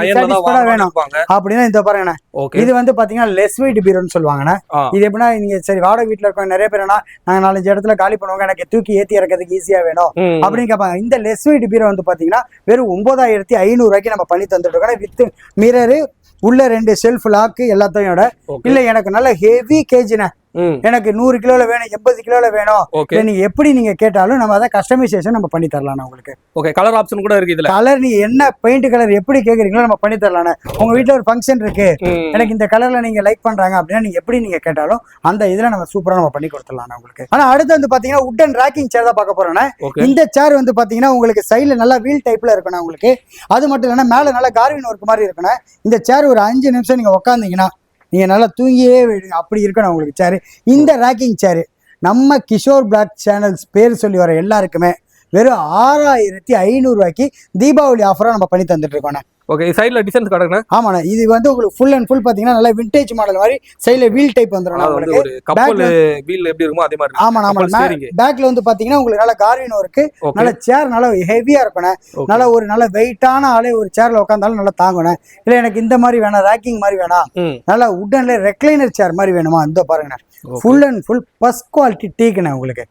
[SPEAKER 2] வேணும் அப்படின்னா இந்த பாருங்கண்ணே, இது வந்து பாத்தீங்கன்னா லெஸ் வெயிட் பீரோன்னு சொல்லுவாங்கண்ணே. இது எப்படின்னா நீங்க சரி வாடகை வீட்டுல இருக்கோம் நிறைய பேர் என்ன நாங்க 4-5 இடத்துல காலி பண்ணுவாங்க, எனக்கு தூக்கி ஏத்தி இறக்கிறதுக்கு ஈஸியா வேணும் அப்படின்னு கேட்பாங்க. இந்த லெஸ் வெயிட் பீரோ வந்து பாத்தீங்கன்னா வெறும் 9,500 ரூபாய்க்கு நம்ம பண்ணி தந்துட்டு இருக்கோம். வித் மிரரு, உள்ள 2 ஷெல்ஃப் லாக்கு எல்லாத்தையும். இல்ல எனக்கு நல்ல ஹெவி கேஜின, எனக்கு 100 கிலோல வேணும், 80 கிலோல வேணும், நீங்க எப்படி நீங்க கேட்டாலும் நம்ம அதை கஸ்டமைசேஷன் நம்ம பண்ணி தரலாம் உங்களுக்கு.
[SPEAKER 1] ஓகே, கலர் ஆப்ஷன் கூட இருக்கு இதுல.
[SPEAKER 2] கலர் நீங்க என்ன பெயிண்ட் கலர் எப்படி கேக்குறீங்களோ நம்ம பண்ணி தரலாம். உங்க வீட்ல ஒரு ஃபங்க்ஷன் இருக்கு, எனக்கு இந்த கலர்ல நீங்க லைக் பண்றாங்க அப்படின்னா நீங்க எப்படி நீங்க கேட்டாலும் அந்த இதுல நம்ம சூப்பரா நம்ம பண்ணி கொடுத்துடலாம் உங்களுக்கு. ஆனா அடுத்து வந்து பாத்தீங்கன்னா உட்டன் ராக்கிங் சேர் தான் பார்க்க போறோம். இந்த சேர் வந்து பாத்தீங்கன்னா உங்களுக்கு சைடுல நல்லா வீல் டைப்ல இருக்கணும் உங்களுக்கு. அது மட்டும் இல்லைன்னா மேல நல்லா கார்வின் ஒர்க் மாதிரி இருக்கணும். இந்த சேர் ஒரு 5 நிமிஷம் நீங்க உட்காந்தீங்கன்னா நீங்க நல்லா தூங்கியே அப்படி இருக்கணும் உங்களுக்கு சேரு. இந்த ராக்கிங் சேரு நம்ம கிஷோர் பிளாக் சேனல்ஸ் பேர் சொல்லி வர எல்லாருக்குமே வெறும் 6,500 ரூபாய்க்கு தீபாவளி ஆஃபரா நம்ம பண்ணி தந்துட்டு இருக்கோம்.
[SPEAKER 1] ஓகே, சைடுல டிசைன்ஸ் காட்டுங்க.
[SPEAKER 2] ஆமாண்ணா, இது வந்து உங்களுக்கு ஃபுல் அண்ட் ஃபுல் பாத்தீங்கன்னா நல்லா விண்டேஜ் மாடல் மாதிரி சைடுல வீல் டைப் வந்துரும்.
[SPEAKER 1] உங்களுக்கு ஒரு கப்பல் வீல் எப்படி இருக்குமோ அதே மாதிரி.
[SPEAKER 2] ஆமா, பேக்ல வந்து பாத்தீங்கன்னா உங்களுக்கு நல்ல கார்வின் ஒர்க், நல்ல சேர் நல்லா ஹெவியா இருக்கணும், நல்ல ஒரு நல்ல வெயிட்டான ஆளே ஒரு சேர்ல உட்காந்தாலும் நல்லா தாங்கணும். இல்ல எனக்கு இந்த மாதிரி வேணாம், ராக்கிங் மாதிரி வேணாம், நல்லா உட்டன்ல ரெக்லைனர் சேர் மாதிரி வேணுமா, இந்த பாருங்க full and full first quality டீக்குண்ணே உங்களுக்கு.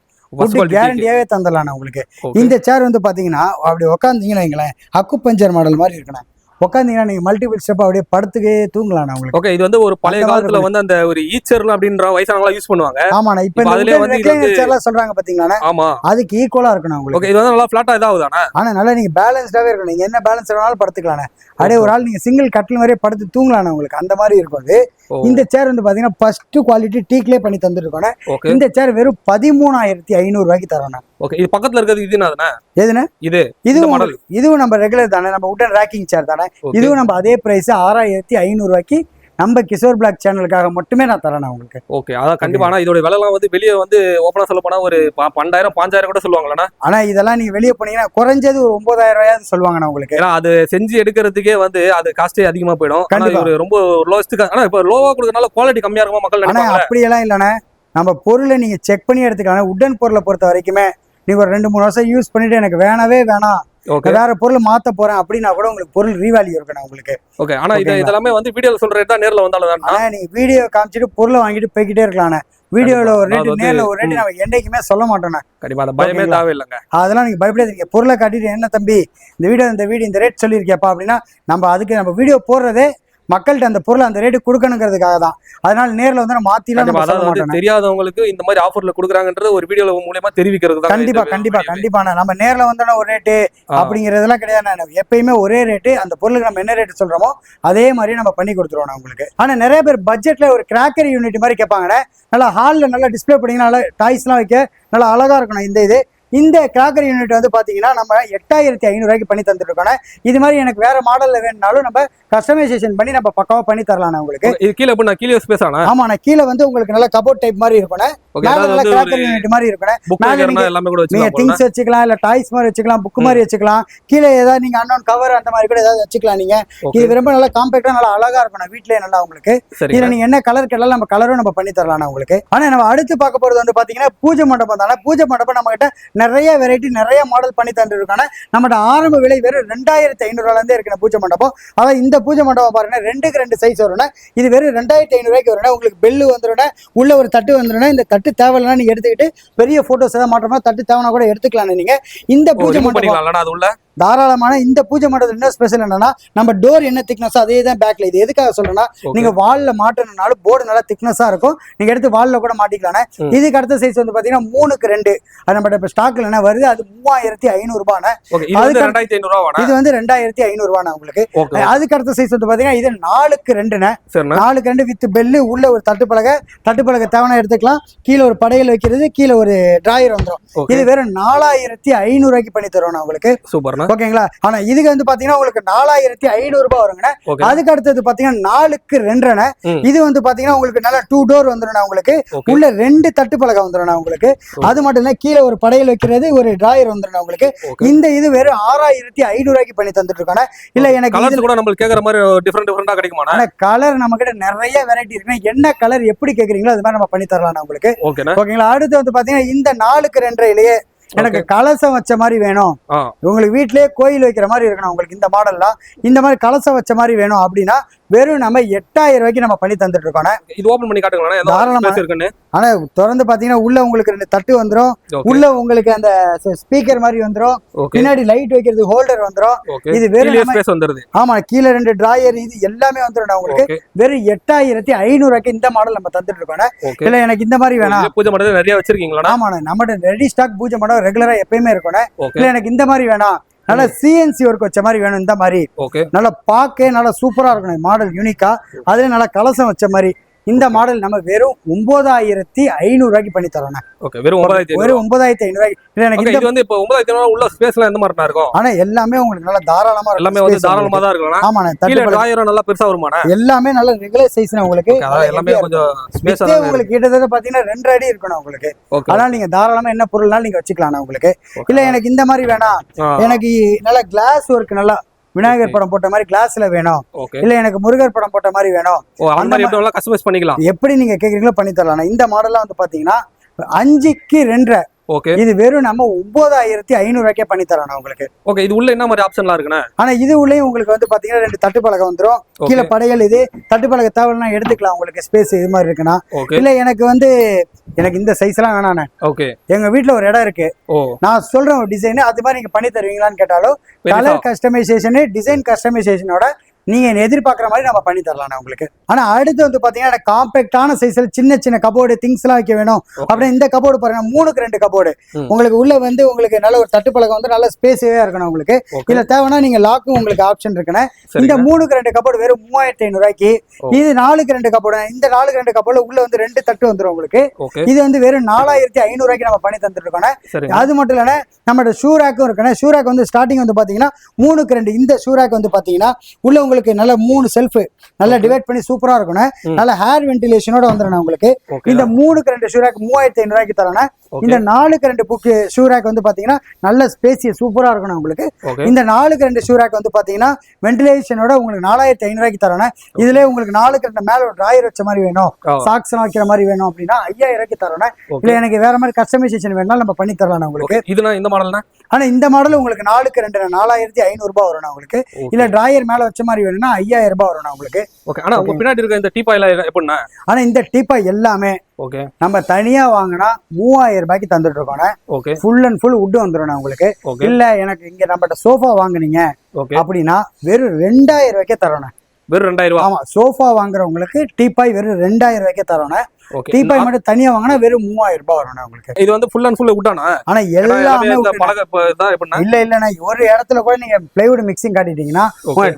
[SPEAKER 2] கேரண்டியாவே தந்துடலாம் உங்களுக்கு. இந்த சேர் வந்து பாத்தீங்கன்னா அப்படி உட்காந்தீங்கன்னா வைங்களேன் அக்கு பஞ்சர் மாடல் மாதிரி இருக்கணும். உட்காந்தீங்கன்னா நீங்க மல்டிபிள் ஸ்டெப் அப்படியே படுத்துக்கே தூங்கலாம் உங்களுக்கு.
[SPEAKER 1] ஓகே, இது வந்து ஒரு பழைய காலத்துல வந்து அந்த ஒரு ஈச்சர் அப்படின்ற வயசானவங்க யூஸ் பண்ணுவாங்க.
[SPEAKER 2] ஆமாண்ணா, இப்ப அதுலயே வந்து ரெக்லைனர் சேர்லாம் சொல்றாங்க பாத்தீங்களா. ஆமா, அதுக்கு ஈக்குவலா இருக்கணும் உங்களுக்கு.
[SPEAKER 1] ஓகே, இது வந்து நல்லா ஃபிளாட்டா இதாவுதானே.
[SPEAKER 2] ஆனா நல்லா நீங்க பேலன்ஸ்டாவே இருக்கணும். நீங்க என்ன பேலன்ஸ் வேணாலும் படுத்துக்கலாம். அப்படியே ஒரு ஆள் நீங்க சிங்கிள் கட்டில் மாதிரியே படுத்து தூங்கலாம் உங்களுக்கு, அந்த மாதிரி இருக்கும் அது. இந்த சேர் வந்து பாத்தீங்கன்னா ஃபர்ஸ்ட் குவாலிட்டி டீக்லயே பண்ணி தந்துருக்கோம். இந்த சேர் வெறும் 13,500 ரூபாய்க்கு தரோம்.
[SPEAKER 1] ஓகே, இது பக்கத்துல இருக்கிறது இது என்னதுனா?
[SPEAKER 2] எதுனா இதுவும் நம்ம ரெகுலர் தானே, நம்ம உட்டன் ராக்கிங் சேர் தானே. இதுவும் நம்ம அதே பிரைஸ் 6,500 ரூபாய்க்கு நம்ம கிஷோர் பிளாக் சேனலுக்காக மட்டுமே நான் தரேன் உங்களுக்கு.
[SPEAKER 1] ஓகே, அதான் கண்டிப்பா. ஆனா இதோட விலை எல்லாம் வந்து வெளியே வந்து ஓப்பனா சொல்ல போனா ஒரு 12,000-5,000 கூட சொல்லுவாங்களா.
[SPEAKER 2] ஆனா இதெல்லாம் நீங்க வெளியே போனீங்கன்னா குறைஞ்சது ஒரு 9,000 ரூபாயாவது சொல்லுவாங்க உங்களுக்கு.
[SPEAKER 1] ஏன்னா அது செஞ்சு எடுக்கிறதுக்கே வந்து அது காஸ்டே அதிகமா போயிடும். கண்டிப்பா ரொம்ப லோஸ்ட். ஆனா இப்ப லோவா கொடுக்கறனால குவாலிட்டி கம்மியா இருக்குமா மக்கள் நினைப்பாங்க.
[SPEAKER 2] அப்படி எல்லாம் இல்லைண்ணே, நம்ம பொருளை நீங்க செக் பண்ணி எடுத்துக்கலாம். உட்டன் பொருளை பொறுத்த வரைக்குமே நீங்க ஒரு 2-3 வருஷம் யூஸ் பண்ணிட்டு எனக்கு வேணவே வேணாம், வேற பொருள் மாத்த போறேன் அப்படின்னா கூட உங்களுக்கு பொருள் ரீவேல்யூ இருக்கணும் உங்களுக்கு.
[SPEAKER 1] ஓகே, ஆனா இதெல்லாமே வந்து வீடியோல சொல்ற ரேட் தான் நேர்ல வந்தாலும் தான்.
[SPEAKER 2] நீங்க வீடியோ காமிச்சிட்டு பொருளை வாங்கிட்டு போய்கிட்டே இருக்கலாம். வீடியோல ஒரு ரேட், நேர்ல ஒரு ரேட் நம்ம என்னைக்குமே சொல்ல மாட்டோம்.
[SPEAKER 1] கண்டிப்பா அந்த பயமே தேவையில்லைங்க.
[SPEAKER 2] அதெல்லாம் நீங்க பயப்படாதீங்க. பொருளை காட்டிட்டு என்ன தம்பி இந்த வீடியோ இந்த ரேட் சொல்லியிருக்கியப்பா அப்படின்னா நம்ம அதுக்கு நம்ம வீடியோ போடுறதே மக்கள்கிட்ட அந்த பொருள் அந்த ரேட்டு கொடுக்கணுங்கிறதுக்காக தான். அதனால நேர்ல வந்து மாத்திலாம்
[SPEAKER 1] தெரியாதவங்களுக்கு இந்த மாதிரி ஆஃபர்ல கொடுக்குறாங்கன்றது ஒரு வீடியோ மூலமா தெரிவிக்கிறது தான்.
[SPEAKER 2] கண்டிப்பா நம்ம நேர்ல வந்தோன்னா ஒரு ரேட்டு அப்படிங்கறதெல்லாம் கிடையாது. எப்பயுமே ஒரே ரேட்டு, அந்த பொருளுக்கு நம்ம என்ன ரேட்டு சொல்றோமோ அதே மாதிரி நம்ம பண்ணி கொடுத்துருவோம் உங்களுக்கு. ஆனா நிறைய பேர் பட்ஜெட்ல ஒரு கிராக்கரி யூனிட் மாதிரி கேட்பாங்க. நல்லா ஹால்ல நல்லா டிஸ்பிளே பண்ணீங்கன்னா நல்லா டாய்ஸ் எல்லாம் வைக்க நல்லா அழகா இருக்கணும். இந்த கிராக்கர் யூனிட் வந்து பாத்தீங்கன்னா நம்ம 8500 பண்ணி தந்துட்டு இருக்கோம். இது மாதிரி எனக்கு வேற மாடல்ல வேணும்னாலும் நம்ம கஸ்டமைசேஷன் பண்ணி நம்ம பக்காவா பண்ணி தரலாம் உங்களுக்கு.
[SPEAKER 1] இது கீழ எப்ப நான் கீழ ஸ்பேஸ் ஆனா?
[SPEAKER 2] ஆமா, நான் கீழ வந்து உங்களுக்கு நல்ல கபோர்ட் டைப் மாதிரி இருக்கும். மேல நல்ல கிராக்கர் யூனிட் மாதிரி இருக்கும்.
[SPEAKER 1] மேல எல்லாமே கூட
[SPEAKER 2] நீங்க திங்ஸ் வச்சுக்கலாம், இல்ல டாய்ஸ் மாதிரி வச்சுக்கலாம், புக் மாதிரி வச்சுக்கலாம். கீழ ஏதாவது நீங்க அன்னோன் கவர் அந்த மாதிரி கூட ஏதாவது வச்சுக்கலாம் நீங்க. இது ரொம்ப நல்ல காம்பாக்டா நல்ல அழகா இருக்கும் வீட்லயே நல்லா உங்களுக்கு. இதுல நீங்க என்ன கலர் கேட்டாலும் நம்ம கலரும் நம்ம பண்ணி தரலாம் உங்களுக்கு. ஆனா நம்ம அடுத்து பார்க்க போறது வந்து பாத்தீங்கன்னா பூஜை மண்டபம் தானே. பூஜை மண்டபம் நம்ம கிட்ட நிறைய வெரைட்டி நிறைய மாடல் பண்ணி தந்துட்டு இருக்காங்க. நம்மகிட்ட ஆரம்ப விலை வெறும் 2500 இருந்தே இருக்கு பூஜை மண்டபம். அதாவது இந்த பூஜை மண்டபம் பாருங்க 2க்கு 2 சைஸ் வரும். இது வெறும் 2500 வரும். உங்களுக்கு பெல்லு வந்துடும், உள்ள ஒரு தட்டு வந்துடும். இந்த தட்டு தேவையில்லைன்னா நீங்க எடுத்துக்கிட்டு பெரிய போட்டோஸ் ஏதாவது மாற்றமா தட்டு தேவைன்னா கூட எடுத்துக்கலாம் நீங்க. இந்த பூஜை மண்டபம்
[SPEAKER 1] அது உள்ள
[SPEAKER 2] தாராளமான இந்த பூஜை மண்டபத்துல என்ன ஸ்பெஷல் என்னன்னா நம்ம டோர் என்ன திக்னஸ் அதே தான் பேக்ல. இது எதுக்காக சொல்றேன்னா நீங்க வால்ல மாட்டணும்னாலும் போர்டு நல்லா திக்னஸா இருக்கும். நீங்க எடுத்து வால்ல கூட மாட்டிக்கலாம். இதுக்கு அடுத்த சைஸ் வந்து பாத்தீங்கன்னா 3க்கு 2 அது நம்ம இப்ப ஸ்டாக்ல என்ன வருது அது 3500 ரூபாய். இது வந்து 2500 ரூபாய் உங்களுக்கு. அதுக்கு அடுத்த சைஸ் வந்து பாத்தீங்கன்னா இது 4க்கு 2 4க்கு 2 வித் பெல்லு, உள்ள ஒரு தட்டுப்பலகை தேவையான எடுத்துக்கலாம். கீழே ஒரு படையல் வைக்கிறது, கீழே ஒரு டிராயர் வந்துடும். இது வெறும் 4500 பண்ணி தருவோம் உங்களுக்கு. சூப்பர் ஓகேங்களா. ஆனா இதுக்கு வந்து பாத்தீங்கன்னா உங்களுக்கு 4500 ரூபாய் வருங்க. அதுக்கு அடுத்தது பாத்தீங்கன்னா 4க்கு 2 இது வந்து பாத்தீங்கன்னா உங்களுக்கு நல்ல 2 டோர் வந்துடும் உங்களுக்கு. உள்ள 2 தட்டு பலகை வந்துடும் உங்களுக்கு. அது மட்டும் இல்ல கீழே ஒரு படையல் வைக்கிறது, ஒரு டிராயர் வந்துடும் உங்களுக்கு. இந்த இது வெறும் 6500 பண்ணி தந்துட்டு இருக்காங்க. இல்ல எனக்கு
[SPEAKER 1] கலர்ஸ் கூட நம்ம கேக்குற மாதிரி டிஃபரெண்டா கிடைக்குமா?
[SPEAKER 2] ஆனா கலர் நம்ம கிட்ட நிறைய வெரைட்டி இருக்கு. என்ன கலர் எப்படி கேக்குறீங்களோ அது மாதிரி நம்ம பண்ணி தரலாம் உங்களுக்கு. ஓகேங்களா. அடுத்து வந்து பாத்தீங்கன்னா இந்த 4க்கு 2 எனக்கு கலசம் வச்ச மாதிரி வேணும், உங்களுக்கு வீட்லயே கோயில் வைக்கிற மாதிரி இருக்கணும் உங்களுக்கு. இந்த மாடல்லாம் இந்த மாதிரி கலசம் வச்ச மாதிரி வேணும் அப்படின்னா வெறும் நம்ம 8000 நம்ம பண்ணி தந்துட்டு இருக்கோம்.
[SPEAKER 1] இது ஓபன் பண்ணி காட்டுங்களா தாராளமா இருக்குன்னு.
[SPEAKER 2] ஆனா திறந்து பாத்தீங்கன்னா உள்ள உங்களுக்கு 2 தட்டு வந்துரும். உள்ள உங்களுக்கு அந்த ஸ்பீக்கர் மாதிரி வந்துரும். பின்னாடி லைட் வைக்கிறது ஹோல்டர் வந்துரும். இது வெறும் ஸ்பேஸ் வந்துருது. ஆமா, கீழ 2 டிராயர் இது எல்லாமே வந்துரும் உங்களுக்கு. வெறும் 8500 இந்த மாடல் நம்ம தந்துட்டு இருக்கோம். இல்ல எனக்கு இந்த மாதிரி வேணாம்,
[SPEAKER 1] பூஜை மண்டபம் நிறைய வச்சிருக்கீங்களா?
[SPEAKER 2] ஆமா, நம்ம ரெடி ஸ்டாக் பூஜை மண்டபம் ரெகுலரா எப்பயுமே இருக்கணும். இல்ல எனக்கு இந்த மாதிரி வேணாம், நல்லா சிஎன்சி ஒர்க் வச்ச மாதிரி வேணும் இந்த மாதிரி, நல்லா பாக்க நல்லா சூப்பரா இருக்கணும் மாடல் யூனிக்கா, அதுல நல்லா கலசம் வச்ச மாதிரி இந்த மாடல் நம்ம வெறும் 9500 பண்ணி தரோம்.
[SPEAKER 1] வெறும்
[SPEAKER 2] 9500.
[SPEAKER 1] எனக்கு இது வந்து இப்போ 9500 உள்ள ஸ்பேஸ்ல எந்த மாதிரி இருக்கும்?
[SPEAKER 2] ஆனா எல்லாமே உங்களுக்கு நல்லா தாராளமா இருக்கும்.
[SPEAKER 1] எல்லாமே வந்து தாராளமா தான் இருக்கும்.
[SPEAKER 2] ஆமாண்ணே.
[SPEAKER 1] கீழ டிராயர் நல்லா பெருசா வருமாண்ணே?
[SPEAKER 2] எல்லாமே நல்ல ரெகுலர் சைஸ்னா உங்களுக்கு.
[SPEAKER 1] எல்லாமே கொஞ்சம் ஸ்பேஸா
[SPEAKER 2] உங்களுக்கு கிட்டத்தட்ட பாத்தீங்கன்னா 2 அடி இருக்கணும் உங்களுக்கு. அதனால நீங்க தாராளமா என்ன பொருள்னாலும் நீங்க வச்சுக்கலாம் உங்களுக்கு. இல்ல எனக்கு இந்த மாதிரி வேணாம், எனக்கு நல்லா கிளாஸ் ஒர்க் நல்லா விநாயகர் படம் போட்ட மாதிரி கிளாஸ்ல வேணும், இல்ல எனக்கு முருகர் படம் போட்ட மாதிரி வேணும்,
[SPEAKER 1] கஸ்டமைஸ் பண்ணிக்கலாம்.
[SPEAKER 2] எப்படி நீங்க கேக்குறீங்களோ பண்ணி தரலாம். இந்த மாடல்லாம் வந்து பாத்தீங்கன்னா 5க்கு 2 இது வெறும் நம்ம 9500 பண்ணி தரணும் உங்களுக்கு.
[SPEAKER 1] இது உள்ள என்ன மாதிரி ஆப்ஷன்லாம் இருக்குண்ணா?
[SPEAKER 2] ஆனா இது உள்ளேயும் உங்களுக்கு வந்து பாத்தீங்கன்னா 2 தட்டு பலகை வந்துரும். கீழே படையல் இது தட்டு பலகை தேவைன்னா எடுத்துக்கலாம் உங்களுக்கு. ஸ்பேஸ் இது மாதிரி இருக்குன்னா. இல்ல எனக்கு வந்து எனக்கு இந்த சைஸ் எல்லாம் வேணானே, எங்க வீட்டுல ஒரு இடம் இருக்கு, நான் சொல்றேன் ஒரு டிசைன் அது மாதிரி நீங்க பண்ணி தருவீங்களான்னு கேட்டாலும் கலர் கஸ்டமைசேஷன் டிசைன் கஸ்டமைசேஷனோட நீங்க எதிர்பார்க்குற மாதிரி நம்ம பண்ணி தரலாம் உங்களுக்கு. ஆனா அடுத்து வந்து பாத்தீங்கன்னா காம்பேக்டான சைஸ்ல சின்ன சின்ன கபோர்டு திங்ஸ் எல்லாம் வைக்க வேணும் அப்படின்னா இந்த கபோர்டு பாருங்க 3க்கு 2 கபோர்டு உங்களுக்கு. உள்ள வந்து உங்களுக்கு நல்ல ஒரு தட்டு பலகை வந்து நல்ல ஸ்பேஸே இருக்கணும் உங்களுக்கு. இல்ல தேவைன்னா நீங்க லாக்கும் உங்களுக்கு ஆப்ஷன் இருக்குன்னு. இந்த 3க்கு 2 கபோர்டு வெறும் 3500. இது 4க்கு 2 கபோர்டு. இந்த 4க்கு 2 கபோர்டு உள்ள வந்து 2 தட்டு வந்துடும் உங்களுக்கு. இது வந்து வெறும் 4500 நம்ம பண்ணி தந்துட்டு இருக்கோம். அது மட்டும் இல்ல நம்மளோட ஷூ ரேக்கும் இருக்குன்னு. ஷூ ரேக் வந்து ஸ்டார்டிங் வந்து பாத்தீங்கன்னா 3க்கு 2. இந்த ஷூ ரேக் வந்து பாத்தீங்கன்னா உள்ள உங்களுக்கு நல்ல 3 செல்ஃப் நல்லா டிவைட் பண்ணி சூப்பரா இருக்கணும். நல்ல ஹேர் வென்டிலேஷனோட வந்துடும் உங்களுக்கு. இந்த 3க்கு 2 ஷூ ரேக் 3500 தரணும். இந்த 4க்கு 2 புக் ஷூ ரேக் வந்து பாத்தீங்கன்னா நல்ல ஸ்பேசியஸ் சூப்பரா இருக்கணும் உங்களுக்கு. இந்த 4க்கு 2 ஷூ ரேக் வந்து பாத்தீங்கன்னா வென்டிலேஷனோட உங்களுக்கு 4500 தரணும். இதுல உங்களுக்கு 4க்கு 2 மேல ஒரு டிராயர் வச்ச மாதிரி வேணும், சாக்ஸ் எல்லாம் வைக்கிற மாதிரி வேணும் அப்படின்னா 5000 தரணும். இல்ல எனக்கு வேற மாதிரி கஸ்டமைசேஷன் வேணாலும் நம்ம பண்ணி தரலாம் உங்களுக்கு.
[SPEAKER 1] இதுனா இந்த மாடல்னா
[SPEAKER 2] ஆனா இந்த மாடல் உங்களுக்கு 4க்கு 2 4500 வரும் உங்களுக்கு. இல்ல டிராயர் மேல வச்ச மாதிரி வேணும்னா 5000 வரும் உங்களுக்கு.
[SPEAKER 1] ஆனா உங்க பின்னாடி இருக்க இந்த டீபாய்ல எப்படின்னா?
[SPEAKER 2] ஆனா இந்த டீபாய் எல்லாமே நம்ம தனியா வாங்கினா 3000 தந்துட்டு இருக்கோம். ஃபுல் அண்ட் ஃபுல் வுட் வந்துடும் உங்களுக்கு. இல்ல எனக்கு இங்க நம்ம சோஃபா வாங்குனீங்க அப்படின்னா வெறும் 2000 தரணும்.
[SPEAKER 1] வெறும் 2000?
[SPEAKER 2] ஆமா, சோஃபா வாங்குறவங்களுக்கு டீபாய் வெறும் 2000 தரணும். டீபாய் மட்டும் தனியா வாங்கினா வெறும் 3000 வரும் உங்களுக்கு.
[SPEAKER 1] இது வந்து ஃபுல் அண்ட் ஃபுல் வுட்டானா?
[SPEAKER 2] ஆனா எல்லாமே இல்ல இல்லண்ணா ஒரு இடத்துல கூட நீங்க பிளைவுட் மிக்சிங் காட்டிட்டீங்கன்னா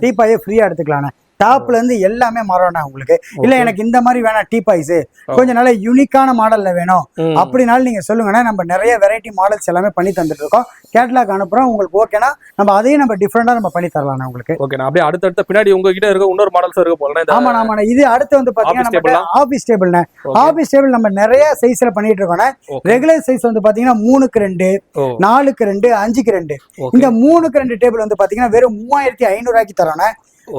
[SPEAKER 2] டீபாயே ஃப்ரீயா எடுத்துக்கலாம். டாப்ல இருந்து எல்லாமே மரம்னா உங்களுக்கு. இல்ல எனக்கு இந்த மாதிரி வேணாம் டீபாய்ஸ் கொஞ்சம் நல்ல யூனிக்கான மாடல்ல வேணும் அப்படினாலும் நீங்க சொல்லுங்கன்னா நம்ம நிறைய வெரைட்டி மாடல்ஸ் எல்லாமே பண்ணி தந்துட்டு இருக்கோம். கேட்டலாக் அனுப்புறோம், உங்களுக்கு ஓகேனா நம்ம அதையும் நம்ம டிஃபரெண்டா நம்ம பண்ணி தரலாம் உங்களுக்கு.
[SPEAKER 1] ஓகே, நான் அப்படியே அடுத்த பின்னாடி உங்ககிட்ட இருக்க இன்னொரு மாடல்ஸ் இருக்கு போல.
[SPEAKER 2] ஆமா ஆமா, இது அடுத்து வந்து பாத்தீங்கன்னா நம்ம ஆபீஸ் டேபிள்னா. ஆபீஸ் டேபிள் நம்ம நிறைய சைஸ்ல பண்ணிட்டு இருக்கோம். ரெகுலர் சைஸ் வந்து பாத்தீங்கன்னா 3x2, 4x2, 5x2. இந்த 3x2 டேபிள் வந்து பாத்தீங்கன்னா வெறும் 3500 ரூபாய்க்கு தரோம்.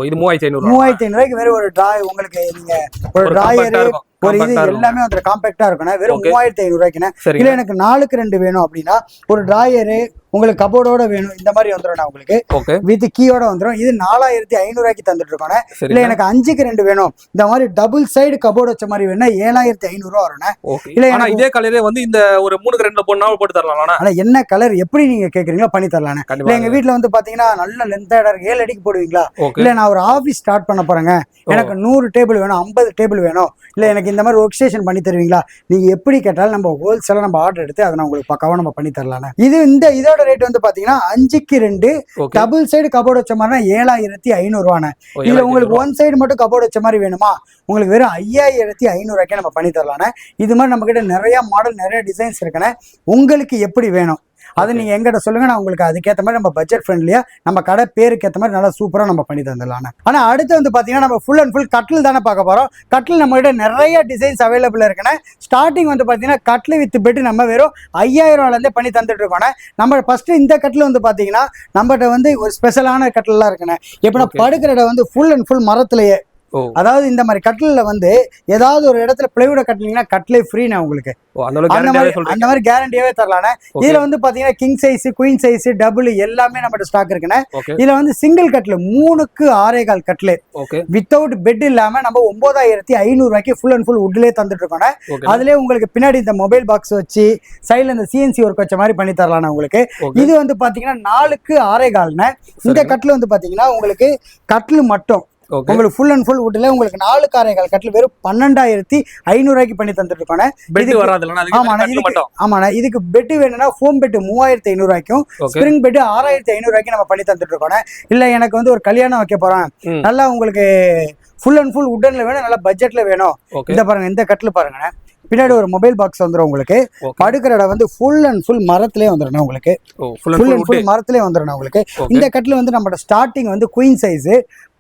[SPEAKER 1] இது 3500
[SPEAKER 2] ரூபாய்க்கு வெறும் ஒரு டிராய் உங்களுக்கு, நீங்க ஒரு டிராயர் ஒரு இது எல்லாமே வந்து காம்பாக்டா இருக்கணும். வெறும் 3500 ரூபாய்க்குண்ணே. இல்ல எனக்கு 4x2 வேணும் அப்படின்னா ஒரு டிராயரு உங்களுக்கு கபோர்டோட வேணும் இந்த மாதிரி வந்துடும் உங்களுக்கு, வித் கீயோட வந்துடும். இது 4500 ரூபாய்க்கு தந்துட்டு இருக்கோம். இல்ல எனக்கு 5x2 வேணும் இந்த மாதிரி டபுள் சைடு கபோர்டு வச்ச மாதிரி வேணும்னா 7500 ரூபா வரும்.
[SPEAKER 1] இல்ல இதே கலரே வந்து இந்த ஒரு 3x2 போனாலும் போட்டு தரலாம்.
[SPEAKER 2] ஆனா என்ன கலர் எப்படி நீங்க கேக்குறீங்களோ பண்ணி தரலாம். இல்ல எங்க வீட்டுல வந்து பாத்தீங்கன்னா நல்ல லென்த்தா இடம் இருக்கு, 7 அடிக்கு போடுவீங்களா? இல்ல நான் ஒரு ஆபீஸ் ஸ்டார்ட் பண்ண போறேங்க, எனக்கு 100 டேபிள் வேணும், 50 டேபிள் வேணும், இல்ல எனக்கு இந்த மாதிரி ஒர்க் ஸ்டேஷன் பண்ணி தருவீங்களா? நீங்க எப்படி கேட்டாலும் நம்ம ஹோல்சேலா நம்ம ஆர்டர் எடுத்து அதை நான் உங்களுக்கு பக்காவா நம்ம பண்ணி தரலாம். இதோட ரேட் வந்து பாத்தீங்கன்னா 5x2 டபுள் சைடு கபோர்டு வச்ச மாதிரினா 7500 ரூபாண்ணே. இதுல உங்களுக்கு ஒன் சைடு மட்டும் கபோர்டு வச்ச மாதிரி வேணுமா உங்களுக்கு வெறும் 5500 ரூபாய்க்கே நம்ம பண்ணி தரலாம். இது மாதிரி நம்ம கிட்ட நிறைய மாடல் நிறைய டிசைன்ஸ் இருக்குன்னு, உங்களுக்கு எப்படி வேணும் அது நீங்க எங்கிட்ட சொல்லுங்க, நான் உங்களுக்கு அதுக்கேற்ற மாதிரி நம்ம பட்ஜெட் ஃப்ரெண்ட்லியா நம்ம கடை பேருக்கு ஏற்ற மாதிரி நல்லா சூப்பரா நம்ம பண்ணி தந்துடலாம். ஆனா அடுத்து வந்து பாத்தீங்கன்னா நம்ம ஃபுல் அண்ட் ஃபுல் கட்டில் தானே பார்க்க போறோம். கட்டில் நம்ம கிட்ட நிறைய டிசைன்ஸ் அவைலபிள் இருக்குன்னு. ஸ்டார்டிங் வந்து பாத்தீங்கன்னா கட்டில் வித் பெட் நம்ம வெறும் 5000 ரூபாயில இருந்தே பண்ணி தந்துட்டு இருக்கோம். நம்ம ஃபர்ஸ்ட் இந்த கட்டில் வந்து பாத்தீங்கன்னா நம்மகிட்ட வந்து ஒரு ஸ்பெஷலான கட்டில் எல்லாம் இருக்குன்னு. எப்படின்னா படுக்கிற இடம் வந்து ஃபுல் அண்ட் ஃபுல் மரத்திலேயே, அதாவது இந்த மாதிரி கட்டில வந்து ஏதாவது ஒரு இடத்துல பிளைவுட கட்டினீங்கன்னா கட்டிலே ஃப்ரீனா உங்களுக்கு, அந்த மாதிரி கேரண்டியாவே தரலானே. இதுல வந்து பாத்தீங்கன்னா king size, queen size, double எல்லாமே நம்ம ஸ்டாக் இருக்குன்னு. இதுல வந்து சிங்கிள் கட்டில் 3x6.25 கட்டில் வித்தவுட் பெட் இல்லாம நம்ம 9500 ரூபாய்க்கு ஃபுல் அண்ட் ஃபுல் வுட்லயே தந்துட்டு இருக்கோம். அதுலயே உங்களுக்கு பின்னாடி இந்த மொபைல் பாக்ஸ் வச்சு சைட்ல இந்த சிஎன்சி ஒர்க் வச்ச மாதிரி பண்ணி தரலாம் உங்களுக்கு. இது வந்து பாத்தீங்கன்னா 4x6.25. இந்த கட்டில் வந்து பாத்தீங்கன்னா உங்களுக்கு கட்டில் மட்டும் உங்களுக்கு ஃபுல் அண்ட் ஃபுல் வுட்ல உங்களுக்கு 4x6.25 கட்டில் வெறும் 12500 ரூபாய்க்கு பண்ணி தந்துட்டு இருக்கோம். ஆமாண்ணா, இதுக்கு பெட் வேணும்னா ஃபோம் பெட் 3500 ரூபாய்க்கும் ஸ்பிரிங் பெட் 6500 ரூபாய்க்கு நம்ம பண்ணி தந்துட்டு இருக்கோம். இல்ல எனக்கு வந்து ஒரு கல்யாணம் வைக்க போறேன், நல்லா உங்களுக்கு ஃபுல் அண்ட் ஃபுல் வுட்டன்ல வேணும், நல்லா பட்ஜெட்ல வேணும், இந்த பாருங்க இந்த கட்டில் பாருங்க, பின்னாடி ஒரு மொபைல் பாக்ஸ் வந்துடும் உங்களுக்கு. படுக்கிற இடம் வந்து ஃபுல் அண்ட் ஃபுல் மரத்திலே வந்துடும் உங்களுக்கு, ஃபுல் அண்ட் ஃபுல் மரத்திலே வந்துடும் உங்களுக்கு. இந்த கட்டில் வந்து நம்மளோட ஸ்டார்டிங் வந்து குயின் சைஸ்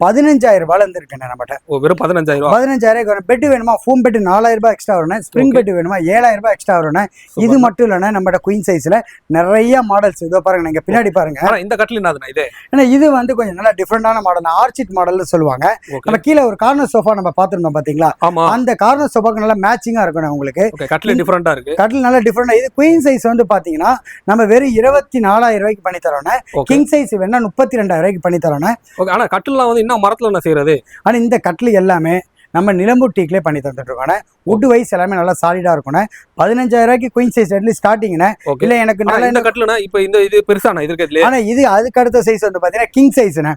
[SPEAKER 2] 15000 ரூபாயில இருந்து இருக்குண்ணே நம்மகிட்ட.
[SPEAKER 1] வெறும் 15000
[SPEAKER 2] பெட் வேணுமா ஃபோம் பெட் 4000 ரூபாய் எக்ஸ்ட்ரா வரும், ஸ்பிரிங் பெட் வேணுமா 7000 ரூபாய் எக்ஸ்ட்ரா வரும். இது மட்டும் இல்லைன்னா நம்மகிட்ட குயின் சைஸ்ல நிறைய மாடல்ஸ் இதோ பாருங்க, நீங்க பின்னாடி பாருங்க.
[SPEAKER 1] இந்த கட்டில் இது
[SPEAKER 2] ஏன்னா இது வந்து கொஞ்சம் நல்லா டிஃப்ரெண்டான மாடல், ஆர்ச்சிட் மாடல்னு சொல்லுவாங்க. நம்ம கீழே ஒரு கார்னர் சோஃபா நம்ம பாத்துருந்தோம் பாத்தீங்களா, அந்த கார்னர் சோஃபாக்கு நல்லா மேட்சிங்கா இருக்கணும் உங்களுக்கு.
[SPEAKER 1] கட்டில் டிஃபரெண்டா இருக்கு,
[SPEAKER 2] கட்டில் நல்லா டிஃபரெண்டா. இது குயின் சைஸ் வந்து பாத்தீங்கன்னா நம்ம வெறும் 24000 ரூபாய்க்கு பண்ணி தரோம். கிங் சைஸ் வேணா 32000 ரூபாய்க்கு பண்ணி தரோம்.
[SPEAKER 1] ஆனா கட்டில்லாம் வந்து இன்னும் மரத்துல என்ன செய்யறது?
[SPEAKER 2] ஆனா இந்த கட்டில் எல்லாமே நம்ம நிலம்பூர் டீக்லேயே பண்ணி தந்துட்டு இருக்கோம். வுட் வைஸ் எல்லாமே நல்லா சாலிடா இருக்கும். 15000 ரூபாய்க்கு குயின் சைஸ் ஸ்டார்டிங்னா. இல்ல எனக்கு
[SPEAKER 1] இந்த கட்டில்னா இப்போ இந்த இது பெருசான இது இருக்குதுல,
[SPEAKER 2] ஆனா இது அதுக்கு அடுத்த சைஸ் வந்து பாத்தீங்கன்னா கிங் சைஸ்னா.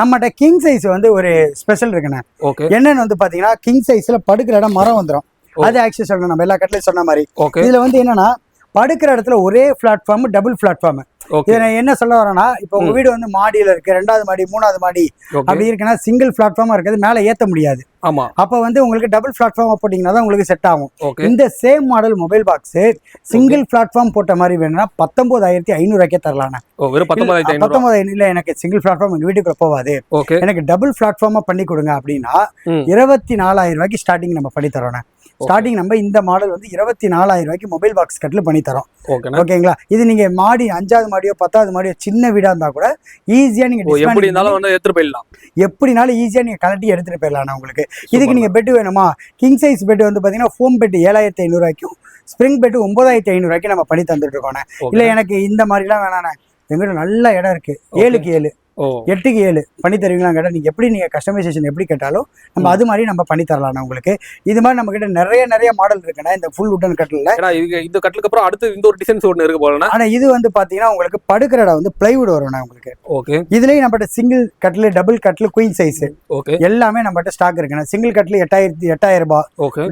[SPEAKER 2] நம்மகிட்ட கிங் சைஸ் வந்து ஒரு ஸ்பெஷல் இருக்குண்ணே. என்னன்னு வந்து பாத்தீங்கன்னா கிங் சைஸ்ல படுக்கிற இடம் மரம் வந்துடும். அது ஆக்சுவலி சொல்லணும் நம்ம எல்லா கட்டிலையும் சொன்ன மாதிரி. இதுல வந்து என்னன்னா படுக்கிற இடத்துல ஒரே பிளாட்ஃபார்ம், டபுள் பிளாட்ஃபார்ம். என்ன சொல்ல வரேன்னா, இப்போ உங்க வீடு வந்து மாடியில இருக்கு, 2வது மாடி 3வது மாடி அப்படி இருக்குன்னா சிங்கிள் பிளாட்ஃபார்மா இருக்குது, மேல ஏத்த முடியாது. அப்ப வந்து உங்களுக்கு டபுள் பிளாட்ஃபார்ம் போட்டீங்கன்னா தான் உங்களுக்கு செட் ஆகும். இந்த same model mobile box single platform போட்ட மாதிரி வேணும்னா 19500 ரூபாய்க்கே தரலாம். 19,000 இல்ல எனக்கு சிங்கிள் பிளாட்ஃபார்ம் எங்க வீட்டுக்குள்ள போவாது, எனக்கு டபுள் பிளாட்ஃபார்மா பண்ணி கொடுங்க அப்படின்னா 24000 ரூபாய்க்கு ஸ்டார்டிங் நம்ம பண்ணி தரோம். ஸ்டார்டிங் நம்ம இந்த மாடல் வந்து 24000 ரூபாய்க்கு மொபைல் பாக்ஸ் கட்டில் பண்ணி தரோம். ஓகேங்களா? இது நீங்க மாடி 5வது மாடியோ 10வது மாடியோ சின்ன வீடா இருந்தா கூட ஈஸியா நீங்க எப்படினாலும் ஈஸியா நீங்க கலட்டி எடுத்துட்டு போயிடலாம் உங்களுக்கு. இதுக்கு நீங்க பெட் வேணுமா, கிங் சைஸ் பெட் வந்து பாத்தீங்கன்னா ஃபோம் பெட் 7500 ரூபாய்க்கும் ஸ்பிரிங் பெட் 9500 ரூபாய்க்கு நம்ம பண்ணி தந்துட்டு இருக்கோம். இல்ல எனக்கு இந்த மாதிரி எல்லாம் வேணாண்ணே, எங்கிட்ட நல்ல இடம் இருக்கு, 7க்கு 7 8க்கு 7 பண்ணி தருவீங்களா கேட்டா நீங்க எப்படி நீங்க கஸ்டமைசேஷன் எப்படி கேட்டாலும் நம்ம அது மாதிரி நம்ம பண்ணி தரலாம் உங்களுக்கு. இது மாதிரி நம்ம கிட்ட நிறைய மாடல் இருக்குன்னா இந்த ஃபுல் வுட்டன் கட்டில்.
[SPEAKER 1] இந்த கட்டிலுக்கு அப்புறம் அடுத்து இந்த ஒரு டிசைன்ஸ் ஒன்று இருக்கு போலனா.
[SPEAKER 2] ஆனா இது வந்து பாத்தீங்கன்னா உங்களுக்கு படுக்கிற இடம் வந்து பிளைவுட் வரும் உங்களுக்கு. இதுலயும் நம்ம சிங்கிள் கட்டில், டபுள் கட்டில், குயின் சைஸ் எல்லாமே நம்ம ஸ்டாக் இருக்குண்ணா. சிங்கிள் கட்டில் 8000 ரூபாய்,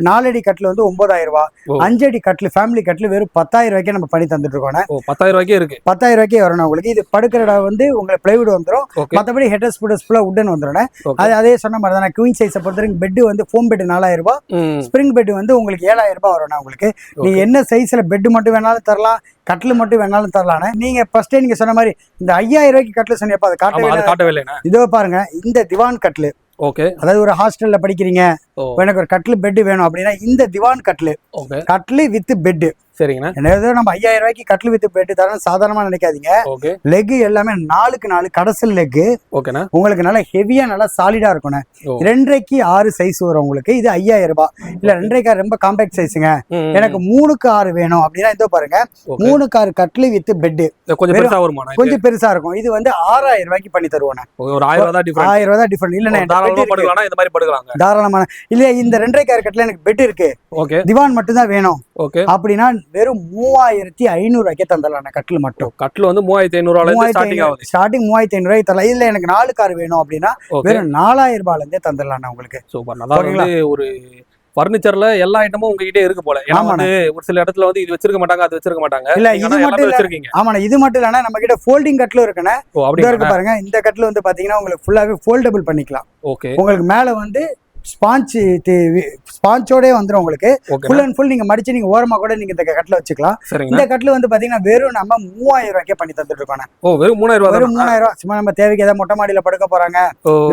[SPEAKER 2] 4 அடி கட்டில் வந்து 9000 ரூபாய், 5 அடி கட்டில் ஃபேமிலி கட்டில் வெறும் 10000 ரூபாய்க்கு நம்ம பண்ணி தந்துட்டு இருக்கோம்.
[SPEAKER 1] 10000 ரூபாய்க்கே இருக்கு,
[SPEAKER 2] 10000 ரூபாய்க்கே வரணும் உங்களுக்கு. இது படுக்கிற இடம் வந்து உங்களுக்கு பிளைவுட் வந்து வந்துரும்.
[SPEAKER 1] Okay.
[SPEAKER 2] மத்தபடி ஹெட்டர்ஸ் ஃபுட்டர்ஸ் ஃபுல்லா உடன் வந்துரும்.
[SPEAKER 1] Okay.
[SPEAKER 2] அது அதே சொன்ன மாதிரி தான். குயின் சைஸை பொறுத்தவரைக்கும் பெட் வந்து ஃபோம் பெட் 4000 ரூபாய், ஸ்ப்ரிங் பெட் வந்து உங்களுக்கு 7000 ரூபாய் வரும்ண்ணா உங்களுக்கு. நீங்க என்ன சைஸ்ல பெட் மட்டும் வேணாலும் தரலாம், கட்டில் மட்டும் வேணாலும் தரலாம். நீங்க ஃபர்ஸ்டே நீங்க சொன்ன மாதிரி இந்த 5000 ரூபாய்க்கு கட்டில் சொன்னப்ப அதை
[SPEAKER 1] காட்டவே இல்லைண்ணா.
[SPEAKER 2] இதோ பாருங்க, இந்த திவான் கட்டில்.
[SPEAKER 1] ஓகே,
[SPEAKER 2] அதாவது ஒரு ஹாஸ்டல்ல படிக்கிறீங்க, எனக்கு ஒரு கட்டில் பெட் வேணும் அப்படின்னா இந்த திவான் கட்டில், கட்டில் வித் பெட்.
[SPEAKER 1] சரிங்கண்ணா.
[SPEAKER 2] ஏதோ நம்ம 5000 ரூபாய்க்கு கட்டில் வித் பெட் தரணும் சாதாரணமா நினைக்காதீங்க. லெக் எல்லாமே 4க்கு 4 கடைசல் லெக். உங்களுக்கு நல்லா ஹெவியா நல்லா சாலிடா இருக்கும். 2.5க்கு 6 சைஸ் வரும் உங்களுக்கு. இது 5000 ரூபாய். இல்ல 2.5 ரொம்ப காம்பாக்ட் சைஸுங்க, எனக்கு 3க்கு 6 வேணும் அப்படின்னா இதோ பாருங்க, 3க்கு 6 கட்டில் வித் பெட். கொஞ்சம் பெருசா இருக்கும். இது வந்து 6000 ரூபாய்க்கு பண்ணி தருவோம்.
[SPEAKER 1] ஒரு 1000
[SPEAKER 2] ரூபாய் டிஃபரெண்ட். இல்ல தாராளமான இல்ல, இந்த 2.5 கட்டில எனக்கு பெட் இருக்கு, திவான் மட்டும் தான் வேணும் அப்படின்னா வெறும் 3500 ரூபாய்க்கே தந்துடலாம். கட்டில் மட்டும்,
[SPEAKER 1] கட்டில் வந்து 3500
[SPEAKER 2] ஸ்டார்டிங் 3500 ரூபாய்க்கு தரலாம். இல்ல எனக்கு 4 கார் வேணும் அப்படின்னா வெறும் 4000 ரூபாயில இருந்தே தந்துடலாம் உங்களுக்கு.
[SPEAKER 1] சூப்பர். ஒரு பர்னிச்சர்ல எல்லா ஐட்டமும் உங்ககிட்ட இருக்கு போல. ஏன்னா வந்து ஒரு சில இடத்துல வந்து இது வச்சிருக்க மாட்டாங்க, அது வச்சிருக்க மாட்டாங்க.
[SPEAKER 2] இல்ல இது மட்டும் வச்சிருக்கீங்க. ஆமா, இது மட்டும் இல்லனா நம்ம கிட்ட ஃபோல்டிங் கட்டிலும் இருக்குண்ணே. இருக்கு பாருங்க, இந்த கட்டில் வந்து பாத்தீங்கன்னா உங்களுக்கு ஃபுல்லாவே ஃபோல்டபிள் பண்ணிக்கலாம். உங்களுக்கு மேல வந்து ஸ்பாஞ்சோட வந்துடும் உங்களுக்கு. ஃபுல் அண்ட் ஃபுல் நீங்க மடிச்சு நீங்க ஓரமா கூட நீங்க இந்த கட்டில வச்சுக்கலாம். இந்த கட்டில வந்து பாத்தீங்கன்னா வெறும் நம்ம 3000 ரூபாய்க்கே பண்ணி தந்துட்டு இருக்கோம்.
[SPEAKER 1] வெறும் 3000
[SPEAKER 2] ரூபாய். சும்மா நம்ம தேவைக்கு ஏதாவது மொட்டை மாடியில படுக்க போறாங்க,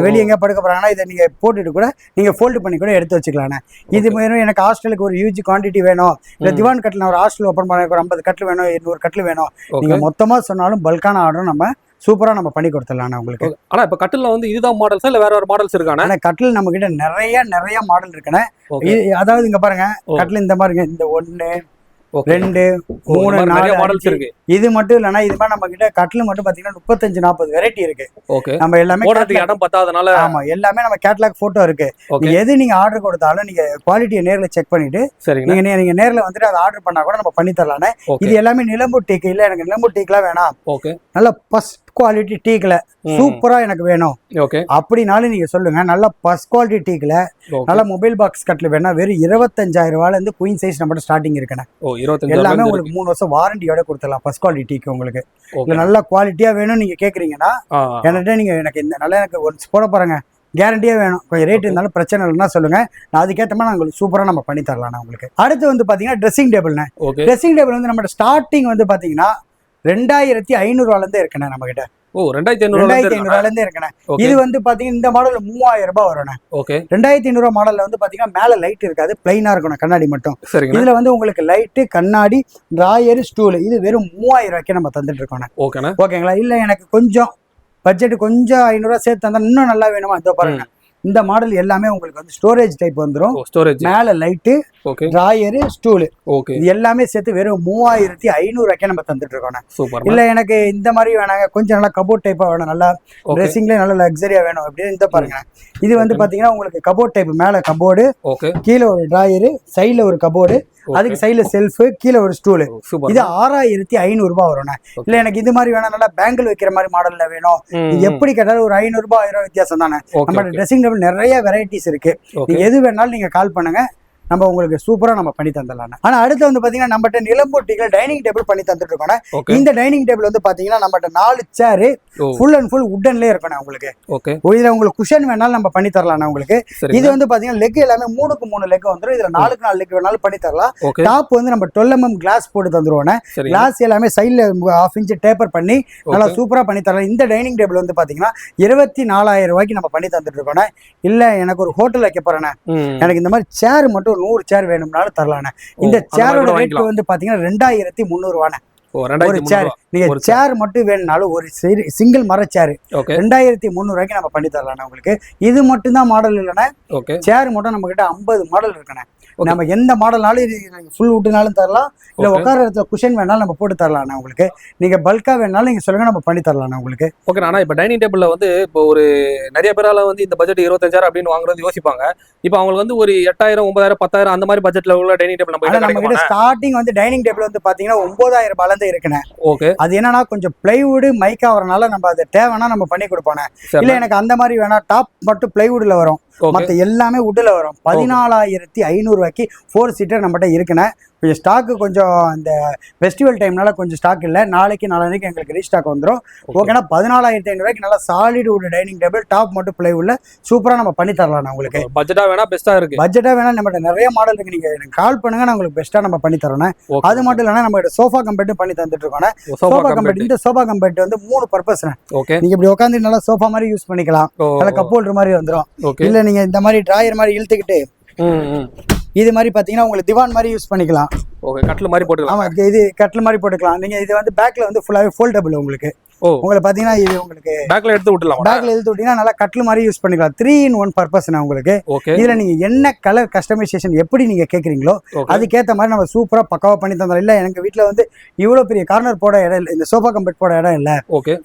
[SPEAKER 2] வெளியே எங்க படுக்க போறாங்கன்னா இதை நீங்க போட்டுட்டு கூட நீங்க ஃபோல்டு பண்ணி கூட எடுத்து வச்சுக்கலாம். இது மாதிரி எனக்கு ஹாஸ்டலுக்கு ஒரு ஹியூஜ் குவான்டிட்டி வேணும், இல்ல திவான் கட்டில் ஒரு ஹாஸ்டல் ஓப்பன் பண்ண ஒரு 50 கட்டில் வேணும், 200 கட்டில் வேணும், நீங்க மொத்தமா சொன்னாலும் பல்கான ஆர்டர் நம்ம சூப்பரா நம்ம பண்ணி கொடுத்துடலாம் உங்களுக்கு.
[SPEAKER 1] ஆனா இப்ப கட்டில்ல வந்து இதுதான் மாடல்ஸ் இல்ல வேற ஒரு மாடல்ஸ் இருக்கானே?
[SPEAKER 2] ஆனா கட்டில் நம்ம கிட்ட நிறைய மாடல் இருக்குனே. அதாவது இங்க பாருங்க, கட்டில் இந்த மாதிரி இந்த 1 2 3 4 மாடல்ஸ் இருக்கு. இது மட்டும் இல்லனா இது மாதிரி நம்ம கிட்ட கட்டில் மட்டும் பாத்தீங்கன்னா 35-40 வெரைட்டி இருக்கு. நம்ம எல்லாமே
[SPEAKER 1] போடுறதுக்கு இடம் பத்தாதனால
[SPEAKER 2] ஆமா எல்லாமே நம்ம கேட்டலாக் போட்டோ இருக்கு. எது நீங்க ஆர்டர் கொடுத்தாலும் நீங்க குவாலிட்டியை நேர்ல செக் பண்ணிட்டு நீங்க நேர்ல வந்துட்டு அதை ஆர்டர் பண்ணா கூட நம்ம பண்ணி தரலானே. இது எல்லாமே நிலம்பூர் டீக். இல்ல எனக்கு நிலம்பூர் டீக்லாம் வேணாம், நல்ல ஃபர்ஸ்ட் குவாலிட்டி டீக்ல சூப்பரா எனக்கு வேணும் அப்படினாலும் நீங்க சொல்லுங்க. நல்ல ஃபர்ஸ்ட் குவாலிட்டி டீக்ல நல்ல மொபைல் பாக்ஸ் கட்டில் வேணா வெறும் 25000 ரூபாயில இருந்து குயின் சைஸ் நம்ம ஸ்டார்டிங் இருக்குண்ணே. எல்லாமே உங்களுக்கு 3 வருஷம் வாரண்டியோட கொடுத்துடலாம் ஃபர்ஸ்ட் குவாலிட்டி டீக்கு உங்களுக்கு. இல்ல நல்ல குவாலிட்டியா வேணும் நீங்க கேக்குறீங்கன்னா என்கிட்ட நீங்க எனக்கு இந்த நல்லா எனக்கு ஒரு போட போறாங்க கேரண்டியா வேணும், கொஞ்சம் ரேட் இருந்தாலும் பிரச்சனை இல்லைன்னா சொல்லுங்க, நான் அதுக்கேற்ற மாதிரி உங்களுக்கு சூப்பரா நம்ம பண்ணி தரலாம் உங்களுக்கு. அடுத்து வந்து பாத்தீங்கன்னா ட்ரெஸ்ஸிங் டேபிள்ண்ணே. ட்ரெஸ்ஸிங் டேபிள் வந்து நம்ம ஸ்டார்டிங் வந்து பாத்தீங்கன்னா 2500 ரூபாயில இருந்தே இருக்குண்ணே நம்ம கிட்ட. 2500 இருந்தே இருக்குண்ணே. இது வந்து பாத்தீங்கன்னா இந்த மாடல் 3000 ரூபாய் வரும்ண்ணே. 2500 மாடல்ல வந்து பாத்தீங்கன்னா மேல லைட் இருக்காது, பிளைனா இருக்கணும், கண்ணாடி மட்டும். இதுல வந்து உங்களுக்கு லைட்டு, கண்ணாடி, டிராயர், ஸ்டூல் இது வெறும் 3000 ரூபாய்க்கு நம்ம தந்துட்டு இருக்கோம். ஓகேங்களா? இல்ல எனக்கு கொஞ்சம் பட்ஜெட் கொஞ்சம் 500 ரூபாய் சேர்த்து தந்தா இன்னும் நல்லா வேணுமா, இதோ பாருங்க இந்த மாடல் எல்லாமே உங்களுக்கு வந்து ஸ்டோரேஜ் டைப் வந்துடும். மேல லைட்டு, டிராயர், ஸ்டூல் இது எல்லாமே சேர்த்து வெறும் 3500 ரூபாய்க்கே நம்ம தந்துட்டு இருக்கோம். இல்ல எனக்கு இந்த மாதிரி வேணாங்க, கொஞ்சம் நல்லா கபோர்ட் டைப்பா வேணும், நல்லா ட்ரெஸ்ஸிங்ல நல்லா லக்ஸரியா வேணும் அப்படின்னு இந்த பாருங்க. இது வந்து பாத்தீங்கன்னா உங்களுக்கு கபோர்ட் டைப், மேல கபோர்டு, கீழே ஒரு டிராயர், சைட்ல ஒரு கபோர்டு, அதுக்கு சைட்ல செல்ஃப், கீழே ஒரு ஸ்டூல். இது 6500 ரூபாய் வரும். இல்ல எனக்கு இது மாதிரி வேணும், நல்லா பேங்கிள் வைக்கிற மாதிரி மாடல்ல வேணும், எப்படி கேட்டாலும் ஒரு 500 ரூபாய் 1000 வித்தியாசம் தானே. நம்ம ட்ரெஸ்ஸிங் டேபிள் நிறைய வெரைட்டிஸ் இருக்கு, நீங்க எது வேணாலும் நீங்க கால் பண்ணுங்க, நம்ம உங்களுக்கு சூப்பரா நம்ம பண்ணி தந்துடலாம். ஆனா அடுத்து வந்து பாத்தீங்கன்னா நம்மகிட்ட நிலம்பூர் டீக்ல டைனிங் டேபிள் பண்ணி தந்துட்டு இருக்கோம். இந்த டைனிங் டேபிள் வந்து பாத்தீங்கன்னா நம்மகிட்ட 4 சேர் ஃபுல் அண்ட் ஃபுல் உட்டன்லயே இருக்கணும் உங்களுக்கு. இதுல உங்களுக்கு குஷன் வேணாலும் நம்ம பண்ணி தரலாம் உங்களுக்கு. இது வந்து பாத்தீங்கன்னா லெக் எல்லாமே 3க்கு 3 லெக் வந்துடும். இதுல 4க்கு 4 லெக் வேணாலும் பண்ணி தரலாம். டாப் வந்து நம்ம 12mm கிளாஸ் போட்டு தந்துருவோம். கிளாஸ் எல்லாமே சைட்ல 1/2 இன்ச் டேப்பர் பண்ணி நல்லா சூப்பரா பண்ணி தரலாம். இந்த டைனிங் டேபிள் வந்து பாத்தீங்கன்னா 24000 ரூபாய்க்கு நம்ம பண்ணி தந்துட்டு இருக்கோம். இல்ல எனக்கு ஒரு ஹோட்டல் வைக்க போறேன், எனக்கு இந்த மாதிரி சேர் மட்டும் 100 சேர் வேணும்னாலும் தரலானே. இந்த சேரோட ரேட் வந்து பாத்தீங்கன்னா 2300 ரூபாய். ஒரு சேர் நீங்க சேர் மட்டும் வேணும்னாலும் ஒரு சிங்கிள் மர சேர் 2300 ரூபாய்க்கு நம்ம பண்ணி தரலாம் உங்களுக்கு. இது மட்டும் தான் மாடல் இல்லைன்னா சேர் மட்டும் நம்ம கிட்ட 50 மாடல் இருக்குண்ணே. நம்ம எந்த மாடல்னாலும் ஃபுல் வுட்னாலும் தரலாம், இல்ல உட்கார இடத்துல குஷன் வேணாலும் நம்ம போட்டு தரலாம் உங்களுக்கு. நீங்க பல்கா வேணாலும் நீங்க சொல்லுங்க, நம்ம பண்ணி தரலாம் உங்களுக்கு.
[SPEAKER 1] ஓகே. ஆனா இப்ப டைனிங் டேபிள்ல வந்து இப்போ ஒரு நிறைய பேரால வந்து இந்த பட்ஜெட் 25000 அப்படின்னு வாங்குறது யோசிப்பாங்க. இப்போ அவங்களுக்கு வந்து ஒரு 8000 9000 10000 அந்த மாதிரி பட்ஜெட்ல உள்ள டைனிங் டேபிள் நம்ம
[SPEAKER 2] கிட்ட ஸ்டார்டிங் வந்து டைனிங் டேபிள் வந்து பாத்தீங்கன்னா 9000 ரூபாயில இருந்து இருக்குண்ணே.
[SPEAKER 1] ஓகே.
[SPEAKER 2] அது என்னன்னா கொஞ்சம் பிளைவுட் மைக்கா வரனால நம்ம அது தேவைன்னா நம்ம பண்ணி கொடுப்போம். இல்ல எனக்கு அந்த மாதிரி வேணா டாப் மட்டும் பிளைவுட்ல வரும், மத்த எல்லாமே வுட்ல வரும். 14500 ரூபாய்க்கு 4 சீட்டர் நம்மகிட்ட இருக்குண்ணே. கொஞ்சம் ஸ்டாக்கு கொஞ்சம் இந்த ஃபெஸ்டிவல் டைம்னால கொஞ்சம் ஸ்டாக் இல்லை. நாளைக்கு நாளைக்கு எங்களுக்கு ரீஸ்டாக் வந்துடும். ஓகேனா 14,500 ரூபாய்க்கு நல்லா சாலிட் ஒரு டைனிங் டேபிள் டாப் மட்டும் பிளே உள்ள சூப்பராக நம்ம பண்ணி தரலாம் உங்களுக்கு.
[SPEAKER 1] பட்ஜெட்டா வேணா பெஸ்ட்டாக இருக்கு.
[SPEAKER 2] பட்ஜெட்டாக வேணா நம்மகிட்ட நிறைய மாடல் இருக்கு. நீங்கள் எனக்கு கால் பண்ணுங்க, நான் உங்களுக்கு பெஸ்ட்டாக நம்ம பண்ணி தரோம். அது மட்டும் இல்லைன்னா நம்ம சோஃபா கம்பெட்டும் பண்ணி தந்துட்டு இருக்கோம். சோஃபா கம்பெட், இந்த சோஃபா கம்பெட் வந்து 3 பர்பஸ். நீங்க இப்படி உட்காந்து நல்லா சோஃபா மாதிரி யூஸ் பண்ணிக்கலாம். நல்லா கப் ஹோல்டர் மாதிரி வந்துடும். இல்ல நீங்க இந்த மாதிரி டிராயர் மாதிரி இழுத்துக்கிட்டு இது மாதிரி பாத்தீங்கன்னா உங்களுக்கு திவான் மாதிரி யூஸ் பண்ணிக்கலாம்.
[SPEAKER 1] ஓகே, கட்டில் மாதிரி போட்டுக்கலாம்.
[SPEAKER 2] ஆமா, இது கட்டில் மாதிரி போட்டுக்கலாம். நீங்க இது வந்து பேக்ல வந்து ஃபுல்லாவே ஃபோல்டபிள் உங்களுக்கு. உங்களுக்கு பாத்தீங்கன்னா இது உங்களுக்கு
[SPEAKER 1] பேக்ல எடுத்து விட்டுலாம்.
[SPEAKER 2] பேக்ல எடுத்து விட்டீங்கன்னா நல்லா கட்டில் மாதிரி யூஸ் பண்ணிக்கலாம். 3-in-1 பர்பஸ் உங்களுக்கு. இதுல நீங்க என்ன கலர் கஸ்டமைசேஷன் எப்படி நீங்க கேக்குறீங்களோ அதுக்கேற்ற மாதிரி நம்ம சூப்பரா பக்காவா பண்ணி தந்தோம். இல்ல எனக்கு வீட்டுல வந்து இவ்வளவு பெரிய கார்னர் போட இடம் இல்லை, இந்த சோஃபா கம்பெட் போட இடம் இல்லை,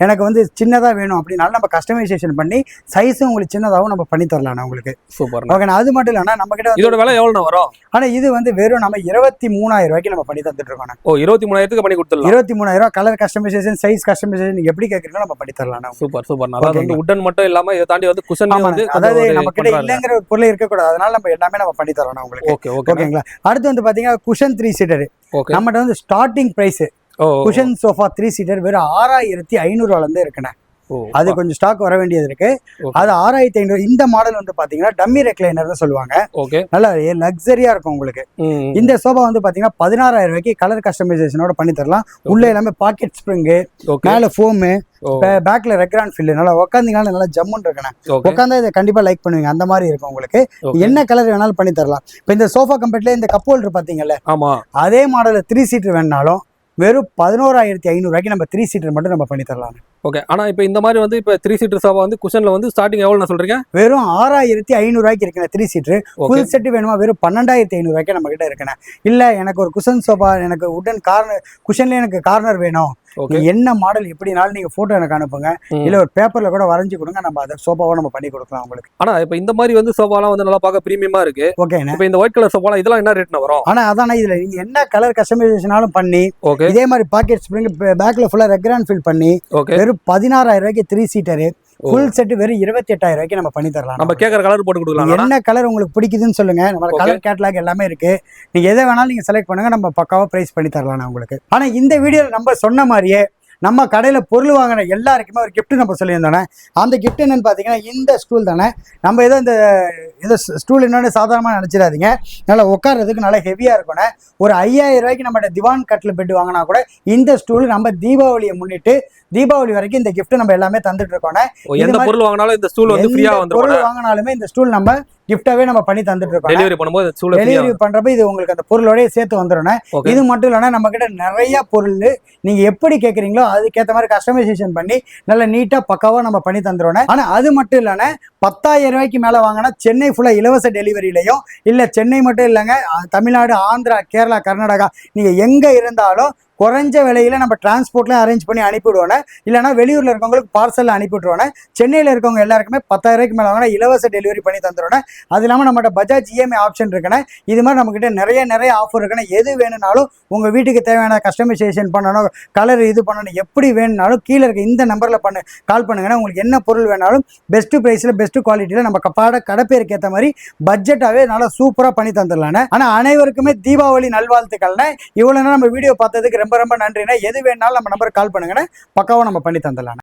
[SPEAKER 2] எனக்கு வந்து சின்னதா வேணும் அப்படின்னாலும் நம்ம கஸ்டமைசேஷன் பண்ணி சைஸும் உங்களுக்கு சின்னதாகவும் நம்ம பண்ணி தரலாம் உங்களுக்கு.
[SPEAKER 1] சூப்பர்.
[SPEAKER 2] ஓகே, அது மட்டும் இல்லைன்னா நம்ம கிட்ட
[SPEAKER 1] இதோட விலை எவ்வளவு வரும்?
[SPEAKER 2] ஆனா இது வந்து வெறும் நம்ம 23,000 ரூபாய்க்கு நம்ம பண்ணி தந்துட்டு இருக்கோம்.
[SPEAKER 1] 23,000 பண்ணி கொடுத்துடலாம்.
[SPEAKER 2] 23,000 ரூபாய் கலர் கஸ்டமைசேஷன், சைஸ் கஸ்டமைசேஷன் நீங்க எப்படி கேக்குறீங்களோ நம்ம பண்ணி தரலாம்.
[SPEAKER 1] Super super. அதாவது வந்து உட்டன் மட்டும் இல்லாம இத தாண்டி வந்து குஷன் வந்து
[SPEAKER 2] அதாவது நம்ம கிட்ட இல்லங்கிற ஒரு பொருள் இருக்க கூடாது. அதனால நம்ம எல்லாமே நம்ம பண்ணி தரலாம் உங்களுக்கு. ஓகேங்களா? அடுத்து வந்து பாத்தீங்கன்னா குஷன் 3 சீட்டர். நம்மகிட்ட வந்து starting price cushion sofa 3 seater வெறும் 6,500 ரூபாயில இருந்து இருக்குண்ணே. அது கொஞ்சம் ஸ்டாக் வர வேண்டியது இருக்கு. அது 6,500. இந்த மாடல் வந்து பாத்தீங்கன்னா டம்மி ரெக்லைனர்னு சொல்லுவாங்க. நல்லா லக்ஸரியா இருக்கும் உங்களுக்கு. இந்த சோஃபா வந்து பாத்தீங்கன்னா 16,000 ரூபாய்க்கு கலர் கஸ்டமைசேஷனோட பண்ணி தரலாம். உள்ள எல்லாமே பாக்கெட் ஸ்ப்ரிங், மேல ஃபோமு, பேக்ல ரெக்ரான் ஃபில். நல்லா உட்காந்தீங்கன்னா நல்லா ஜம்முன்னு இருக்கணும். உட்காந்தா இதை கண்டிப்பா லைக் பண்ணுவீங்க. அந்த மாதிரி இருக்கும் உங்களுக்கு. என்ன கலர் வேணாலும் பண்ணி தரலாம். இப்ப இந்த சோஃபா கம்பெட்ல இந்த கப் ஹோல்டர் பாத்தீங்கல்ல, அதே மாடல்ல 3 சீட்டர் வேணாலும் வெறும் 11,500 ரூபாய்க்கு நம்ம 3 சீட்டர் மட்டும் நம்ம பண்ணி தரலாம்.
[SPEAKER 1] ஓகே, ஆனா இப்போ இந்த மாதிரி வந்து இப்போ 3 சீட்டர் சோஃபா வந்து குஷன்ல வந்து ஸ்டார்டிங் எவ்வளவு சொல்றீங்க?
[SPEAKER 2] வெறும் 6,500 ரூபாய்க்கு இருக்குண்ணே 3 சீட்டர். ஃபுல் செட் வேணுமா வெறும் 12,500 ரூபாய்க்கு நம்ம கிட்ட இருக்குண்ணே. இல்ல எனக்கு ஒரு குஷன் சோஃபா, எனக்கு உடன் கார்னர் குஷன்ல எனக்கு கார்னர் வேணும், என்ன மாடல் எப்படினாலும் நீங்க போட்டோ எனக்கு அனுப்புங்க. இல்ல ஒரு பேப்பர்ல கூட வரைஞ்சு கொடுங்க, நம்ம அதை சோஃபாவை நம்ம பண்ணி கொடுக்கலாம் உங்களுக்கு.
[SPEAKER 1] ஆனா இப்போ இந்த மாதிரி வந்து சோஃபாலாம் வந்து நல்லா பார்க்க பிரீமியமா இருக்கு.
[SPEAKER 2] ஓகே,
[SPEAKER 1] இப்போ இந்த ஒயிட் கலர் சோஃபாலாம் இதெல்லாம் என்ன ரேட்ல வரும்?
[SPEAKER 2] ஆனா அதானே இதுல நீங்க என்ன கலர் கஸ்டமைசேஷனாலும் பண்ணி இதே மாதிரி பாக்கெட் ஸ்ப்ரிங் பேக்ல ஃபுல்லா ரெக்ரான் ஃபில் பண்ணி வெறும் 16,000 ரூபாய்க்கு 3 சீட்டர் ஃபுல் செட் வெறும் 28,000 ரூபாய்க்கு நம்ம பண்ணி தரலாம்.
[SPEAKER 1] நம்ம கேக்குற கலர் போட்டு கொடுக்கலாம்.
[SPEAKER 2] என்ன கலர் உங்களுக்கு பிடிக்குதுன்னு சொல்லுங்க. நம்ம கலர் கேட்டலாக் எல்லாமே இருக்கு. நீங்க எதை வேணாலும் நீங்க செலக்ட் பண்ணுங்க, நம்ம பக்காவா பிரைஸ் பண்ணி தரலாம் உங்களுக்கு. ஆனா இந்த வீடியோல நம்ம சொன்ன மாதிரியே நம்ம கடையில் பொருள் வாங்கின எல்லாருக்குமே ஒரு கிஃப்ட் நம்ம சொல்லியிருந்தோன்னே. அந்த கிஃப்ட் என்னன்னு பார்த்தீங்கன்னா இந்த ஸ்டூல் தானே. நம்ம ஏதோ இந்த ஸ்டூல் என்னென்னு சாதாரணமாக நினச்சிடாதீங்க. நல்லா உட்கார்றதுக்கு நல்லா ஹெவியாக இருக்கணும். ஒரு 5,000 ரூபாய்க்கு நம்ம திவான் கட்டில் பெட் வாங்கினா கூட இந்த ஸ்டூல் நம்ம தீபாவளியை முன்னிட்டு தீபாவளி வரைக்கும் இந்த கிஃப்ட் நம்ம எல்லாமே தந்துட்டு இருக்கோம்.
[SPEAKER 1] எந்த பொருள் வாங்கினாலும் இந்த ஸ்டூல் வந்து ஃப்ரீயா வந்துரும்.
[SPEAKER 2] பொருள் வாங்கினாலுமே இந்த ஸ்டூல் நம்ம கிஃப்டாவே நம்ம பண்ணி தந்துட்டு இருக்கோம்.
[SPEAKER 1] டெலிவரி பண்ணும்போது ஸ்டூல்
[SPEAKER 2] டெலிவரி பண்றப்ப இது உங்களுக்கு அந்த பொருளோடய சேர்த்து வந்துடும். இது மட்டும் இல்லைன்னா நம்ம கிட்ட நிறைய பொருள் நீங்க எப்படி கேட்குறீங்களோ அதுக்கேற்ற மாதிரி கஸ்டமைசேஷன் பண்ணி நல்லா நீட்டா பக்காவா நம்ம பண்ணி தந்துடுவோம். ஆனா அது மட்டும் இல்லைன்னா 10,000 ரூபாய்க்கு மேல வாங்கினா சென்னை ஃபுல்லா இலவச டெலிவரியிலையும், இல்ல சென்னை மட்டும் இல்லைங்க, தமிழ்நாடு, ஆந்திரா, கேரளா, கர்நாடகா நீங்க எங்க இருந்தாலும் குறைஞ்ச விலையில நம்ம டிரான்ஸ்போர்ட்ல அரேஞ்ச் பண்ணி அனுப்பிவிடுவோம். இல்லைன்னா வெளியூர்ல இருக்கவங்களுக்கு பார்சல் அனுப்பி விட்டுருவோம். சென்னையில இருக்கவங்க எல்லாருக்குமே 10,000 ரூபாய்க்கு மேல வாங்கினா இலவச டெலிவரி பண்ணி தந்துடுவோம். அது இல்லாமல் நம்மகிட்ட பஜாஜ் இஎம்ஐ ஆப்ஷன் இருக்குன்னா, இது மாதிரி நம்ம கிட்ட நிறைய ஆஃபர் இருக்குன்னா, எது வேணும்னாலும் உங்க வீட்டுக்கு தேவையான கஸ்டமைசேஷன் பண்ணணும், கலர் இது பண்ணணும், எப்படி வேணும்னாலும் கீழே இருக்க இந்த நம்பர்ல கால் பண்ணுங்கன்னா உங்களுக்கு என்ன பொருள் வேணாலும் பெஸ்ட் பிரைஸ்ல பெஸ்ட் குவாலிட்டியில நம்ம கடை பேருக்கு ஏற்ற மாதிரி பட்ஜெட்டாவே நல்லா சூப்பரா பண்ணி தந்துடலாம். ஆனா அனைவருக்குமே தீபாவளி நல்வாழ்த்துக்கள்னா. இவ்வளவு நேரம் நம்ம வீடியோ பார்த்ததுக்கு ரொம்ப நன்றினா. எது வேணாலும் நம்ம நம்பருக்கு கால் பண்ணுங்கன்னா பக்காவா நம்ம பண்ணி தந்துடலாம்.